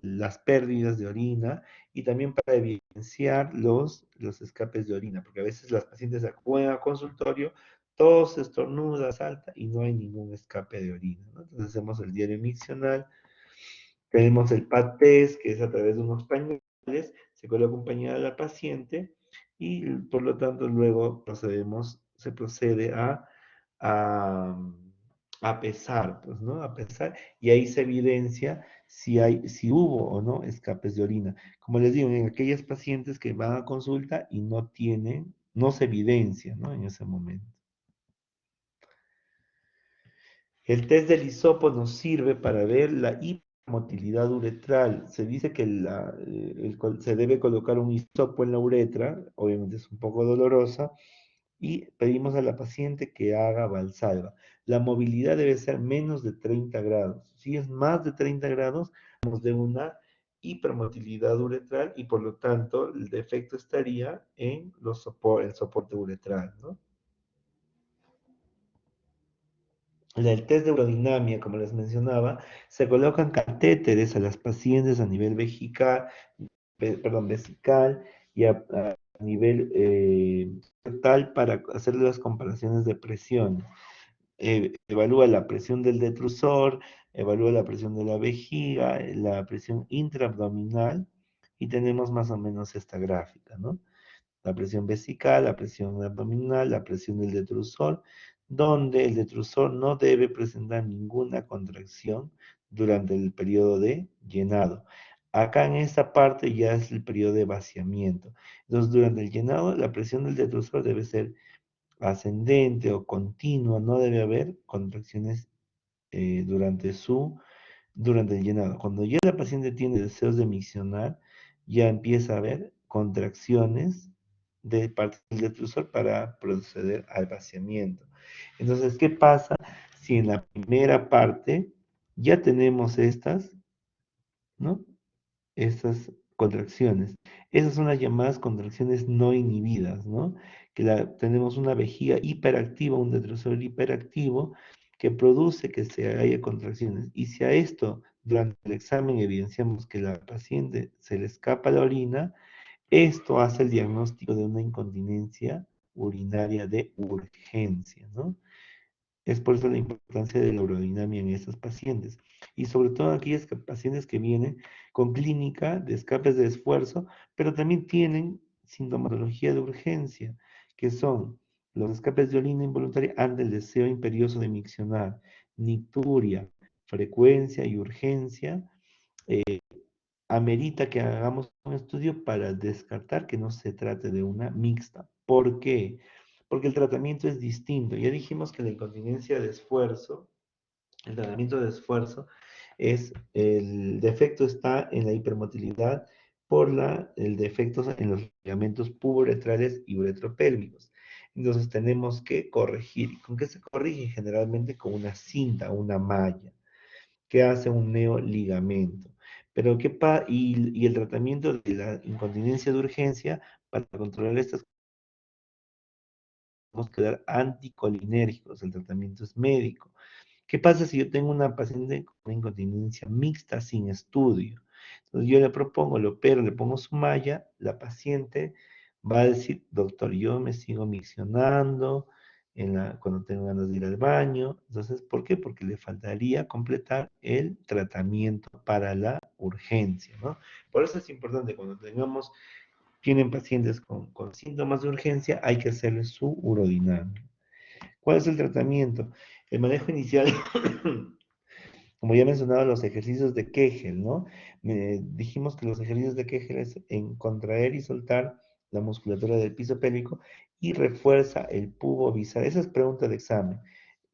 las pérdidas de orina y también para evidenciar los escapes de orina, porque a veces las pacientes acuden al consultorio, tos, estornuda, salta y no hay ningún escape de orina, ¿no? Entonces hacemos el diario miccional. Tenemos el PAD test, que es a través de unos pañuelos, se coloca un pañal a la paciente y por lo tanto luego se procede a, a pesar, pues, ¿no? A pesar, y ahí se evidencia si hubo o no escapes de orina. Como les digo, en aquellas pacientes que van a consulta y no se evidencia, ¿no? En ese momento. El test del hisopo nos sirve para ver la hipermotilidad uretral. Se dice que se debe colocar un hisopo en la uretra, obviamente es un poco dolorosa, y pedimos a la paciente que haga Valsalva. La movilidad debe ser menos de 30 grados. Si es más de 30 grados, hablamos de una hipermotilidad uretral y por lo tanto el defecto estaría en el soporte uretral, ¿no? El test de urodinamia, como les mencionaba, se colocan catéteres a las pacientes a nivel vesical y a nivel rectal para hacer las comparaciones de presión. Evalúa la presión del detrusor, evalúa la presión de la vejiga, la presión intraabdominal y tenemos más o menos esta gráfica, ¿no? La presión vesical, la presión abdominal, la presión del detrusor, donde el detrusor no debe presentar ninguna contracción durante el periodo de llenado. Acá en esta parte ya es el periodo de vaciamiento. Entonces, durante el llenado, la presión del detrusor debe ser ascendente o continua, no debe haber contracciones durante el llenado. Cuando ya la paciente tiene deseos de miccionar, ya empieza a haber contracciones de parte del detrusor para proceder al vaciamiento. Entonces, ¿qué pasa si en la primera parte ya tenemos estas, ¿no? Estas contracciones? Esas son las llamadas contracciones no inhibidas, ¿no? Tenemos una vejiga hiperactiva, un detrusor hiperactivo que produce que se haya contracciones. Y si a esto durante el examen evidenciamos que la paciente se le escapa la orina, esto hace el diagnóstico de una incontinencia urinaria de urgencia, ¿no? Es por eso la importancia de la urodinamia en estos pacientes. Y sobre todo en aquellas pacientes que vienen con clínica de escapes de esfuerzo, pero también tienen sintomatología de urgencia, que son los escapes de orina involuntaria ante el deseo imperioso de miccionar, nicturia, frecuencia y urgencia, amerita que hagamos un estudio para descartar que no se trate de una mixta. ¿Por qué? Porque el tratamiento es distinto. Ya dijimos que la incontinencia de esfuerzo, el tratamiento de esfuerzo, el defecto está en la hipermotilidad por el defecto en los ligamentos puboretrales y uretropélvicos. Entonces tenemos que corregir. ¿Con qué se corrige? Generalmente con una cinta, una malla que hace un neoligamento. Pero y el tratamiento de la incontinencia de urgencia para controlar estas tenemos que dar anticolinérgicos, el tratamiento es médico. ¿Qué pasa si yo tengo una paciente con incontinencia mixta sin estudio? Entonces yo le propongo, le opero, le pongo su malla, la paciente va a decir, doctor, yo me sigo miccionando cuando tengo ganas de ir al baño. Entonces, ¿por qué? Porque le faltaría completar el tratamiento para la urgencia, ¿no? Por eso es importante cuando tienen pacientes con síntomas de urgencia, hay que hacerle su urodinamia. ¿Cuál es el tratamiento? El manejo inicial, como ya mencionaba, los ejercicios de Kegel, ¿no? Dijimos que los ejercicios de Kegel es en contraer y soltar la musculatura del piso pélvico y refuerza el pubo visceral. Esa es pregunta de examen.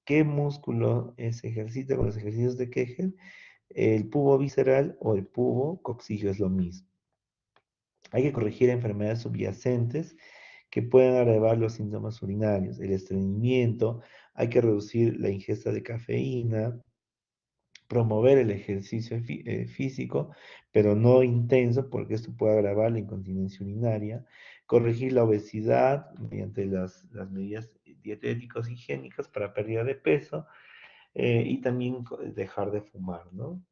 ¿Qué músculo se ejercita con los ejercicios de Kegel? ¿El pubo visceral o el pubo coxígeo? Es lo mismo. Hay que corregir enfermedades subyacentes que pueden agravar los síntomas urinarios, el estreñimiento, hay que reducir la ingesta de cafeína, promover el ejercicio físico, pero no intenso, porque esto puede agravar la incontinencia urinaria, corregir la obesidad mediante las medidas dietéticas higiénicas para pérdida de peso, y también dejar de fumar, ¿no?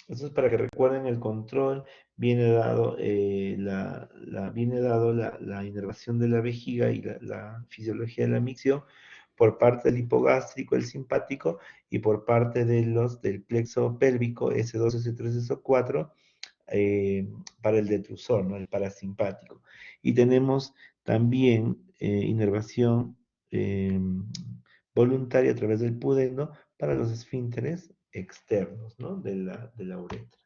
Eso es para que recuerden el control, viene dado, viene dado la inervación de la vejiga y la fisiología de la micción por parte del hipogástrico, el simpático, y por parte del plexo pélvico, S2, S3, S4, para el detrusor, ¿no? El parasimpático. Y tenemos también inervación eh, voluntaria a través del pudendo para los esfínteres externos, ¿no? De la uretra.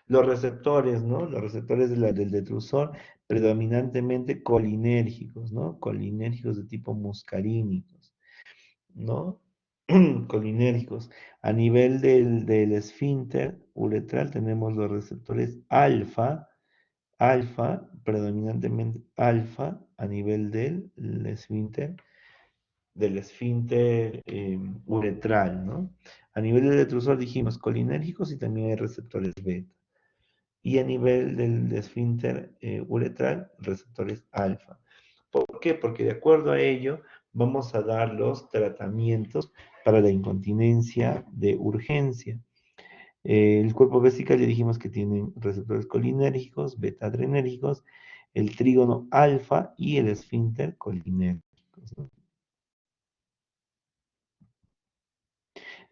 Los receptores, ¿no? Los receptores del detrusor, predominantemente colinérgicos, ¿no? Colinérgicos de tipo muscarínicos, ¿no? Colinérgicos. A nivel del esfínter uretral tenemos los receptores alfa, predominantemente alfa, a nivel del esfínter uretral, ¿no? A nivel del detrusor dijimos colinérgicos y también hay receptores beta. Y a nivel del esfínter uretral, receptores alfa. ¿Por qué? Porque de acuerdo a ello vamos a dar los tratamientos para la incontinencia de urgencia. El cuerpo vesical ya dijimos que tienen receptores colinérgicos, beta-adrenérgicos, el trígono alfa y el esfínter colinérgicos, ¿no?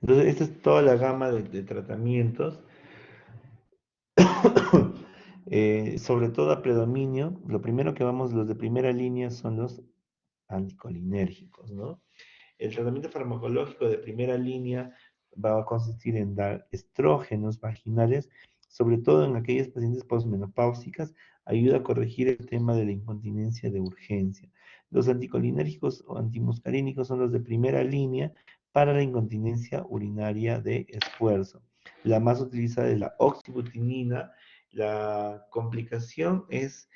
Entonces, esta es toda la gama de tratamientos. Sobre todo a predominio, lo primero que vamos, los de primera línea son los anticolinérgicos, ¿no? El tratamiento farmacológico de primera línea va a consistir en dar estrógenos vaginales, sobre todo en aquellas pacientes posmenopáusicas, ayuda a corregir el tema de la incontinencia de urgencia. Los anticolinérgicos o antimuscarínicos son los de primera línea para la incontinencia urinaria de esfuerzo. La más utilizada es la oxibutinina. La complicación es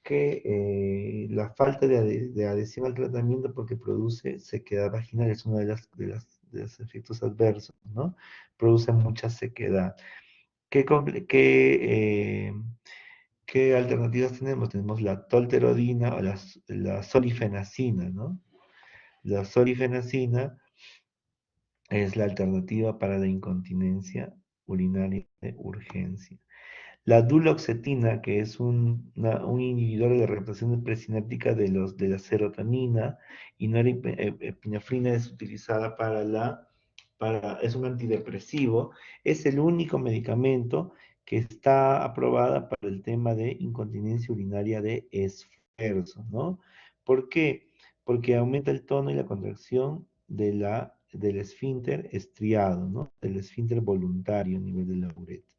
que la falta de adhesión al tratamiento porque produce sequedad vaginal, es uno de los efectos adversos, ¿no? Produce mucha sequedad. ¿Qué alternativas tenemos? Tenemos la tolterodina o la solifenacina, ¿no? La solifenacina es la alternativa para la incontinencia urinaria de urgencia. La duloxetina, que es un inhibidor de la represión presináptica de la serotonina y norepinefrina, es utilizada es un antidepresivo, es el único medicamento que está aprobada para el tema de incontinencia urinaria de esfuerzo, ¿no? ¿Por qué? Porque aumenta el tono y la contracción del esfínter estriado, ¿no? Del esfínter voluntario a nivel de la uretra.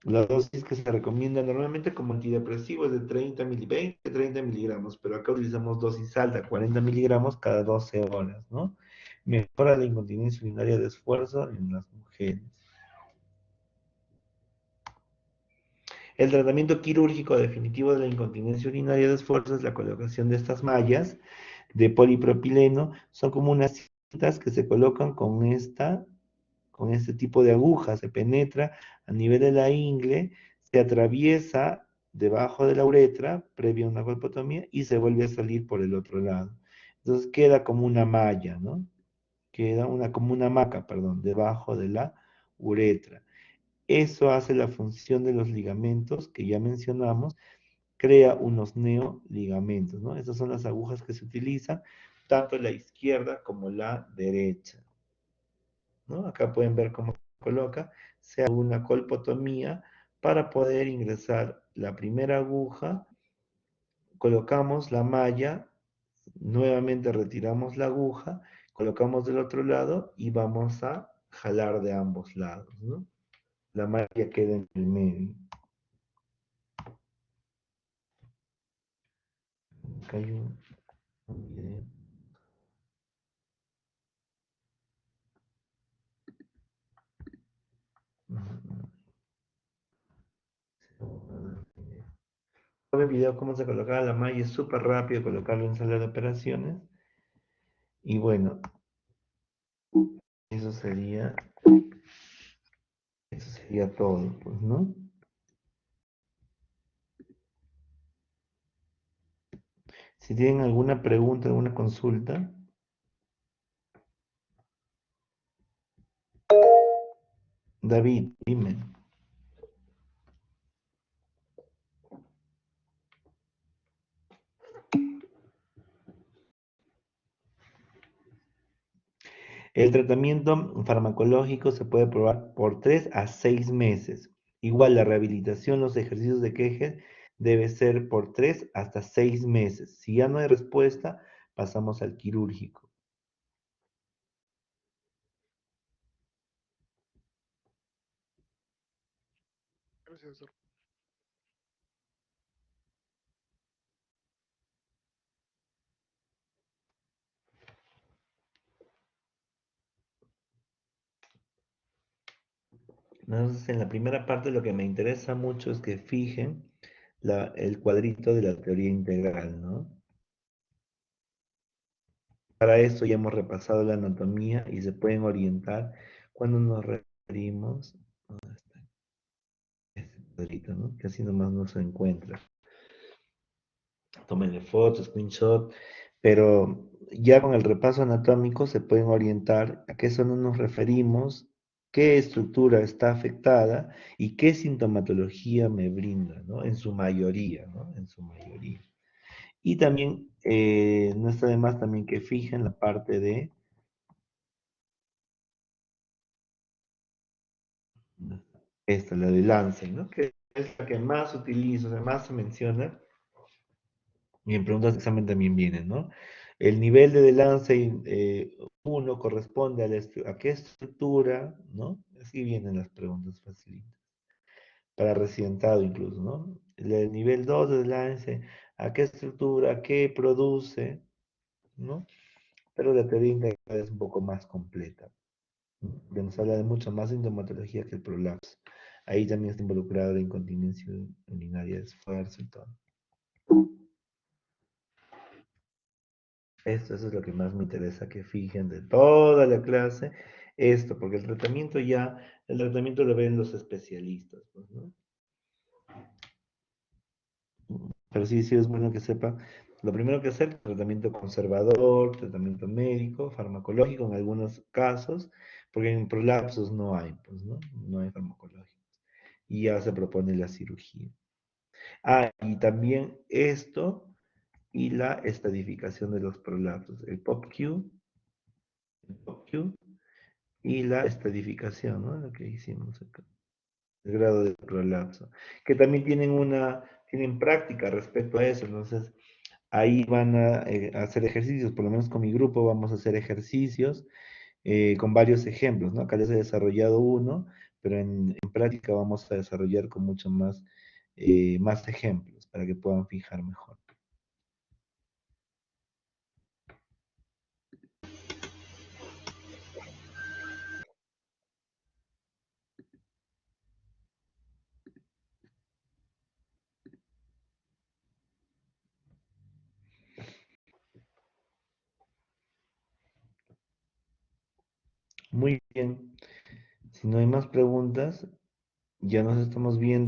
La dosis que se recomienda normalmente como antidepresivo es de 30 miligramos, pero acá utilizamos dosis alta, 40 miligramos cada 12 horas, ¿no? Mejora la incontinencia urinaria de esfuerzo en las mujeres. El tratamiento quirúrgico definitivo de la incontinencia urinaria de esfuerzo es la colocación de estas mallas de polipropileno. Son como unas cintas que se colocan con este tipo de agujas, se penetra a nivel de la ingle, se atraviesa debajo de la uretra, previa a una colpotomía, y se vuelve a salir por el otro lado. Entonces queda como una malla, ¿no? Queda como una maca, perdón, debajo de la uretra. Eso hace la función de los ligamentos que ya mencionamos, crea unos neoligamentos, ¿no? Esas son las agujas que se utilizan tanto la izquierda como la derecha, ¿no? Acá pueden ver cómo se coloca, se hace una colpotomía para poder ingresar la primera aguja, colocamos la malla, nuevamente retiramos la aguja, colocamos del otro lado y vamos a jalar de ambos lados, ¿no? La malla queda en el medio. Acá hay un video. El video cómo se colocaba la malla, es súper rápido colocarlo en sala de operaciones. Y bueno, eso sería, eso sería todo, pues, ¿no? Si tienen alguna pregunta, alguna consulta, David, dime. El tratamiento farmacológico se puede probar por 3 a 6 meses. Igual la rehabilitación, los ejercicios de Kegel debe ser por 3 hasta 6 meses. Si ya no hay respuesta, pasamos al quirúrgico. Gracias, doctor. Entonces, en la primera parte lo que me interesa mucho es que fijen el cuadrito de la teoría integral, ¿no? Para eso ya hemos repasado la anatomía y se pueden orientar cuando nos referimos a este cuadrito, ¿no? Que así nomás no se encuentra. Tómenle fotos, screenshot, pero ya con el repaso anatómico se pueden orientar a qué zona nos referimos, qué estructura está afectada y qué sintomatología me brinda, ¿no? En su mayoría, ¿no? En su mayoría. Y también, no está de más también que fijen la parte de esta, la de Lancet, ¿no? Que es la que más utilizo, o sea, más se menciona, y en preguntas de examen también viene, ¿no? El nivel de Delancey 1 corresponde a qué estructura, ¿no? Así vienen las preguntas facilitas. Para residentado incluso, ¿no? El nivel 2 de Delancey, a qué estructura, qué produce, ¿no? Pero la teoría integral es un poco más completa, ¿no? Que nos habla de mucho más sintomatología que el prolapso. Ahí también está involucrada la incontinencia urinaria de esfuerzo y todo. Eso es lo que más me interesa que fijen de toda la clase. Esto, porque el tratamiento lo ven los especialistas, pues, ¿no? Pero sí, sí es bueno que sepa. Lo primero que hacer, tratamiento conservador, tratamiento médico, farmacológico en algunos casos, porque en prolapsos no hay, pues, ¿no? No hay farmacológicos. Y ya se propone la cirugía. Ah, y también esto y la estadificación de los prolapsos. El POP-Q y la estadificación, ¿no? Lo que hicimos acá, el grado de prolapso, que también tienen práctica respecto a eso, entonces ahí van a hacer ejercicios, por lo menos con mi grupo vamos a hacer ejercicios con varios ejemplos, ¿no? Acá les he desarrollado uno, pero en práctica vamos a desarrollar con mucho más ejemplos para que puedan fijar mejor. Muy bien, si no hay más preguntas, ya nos estamos viendo.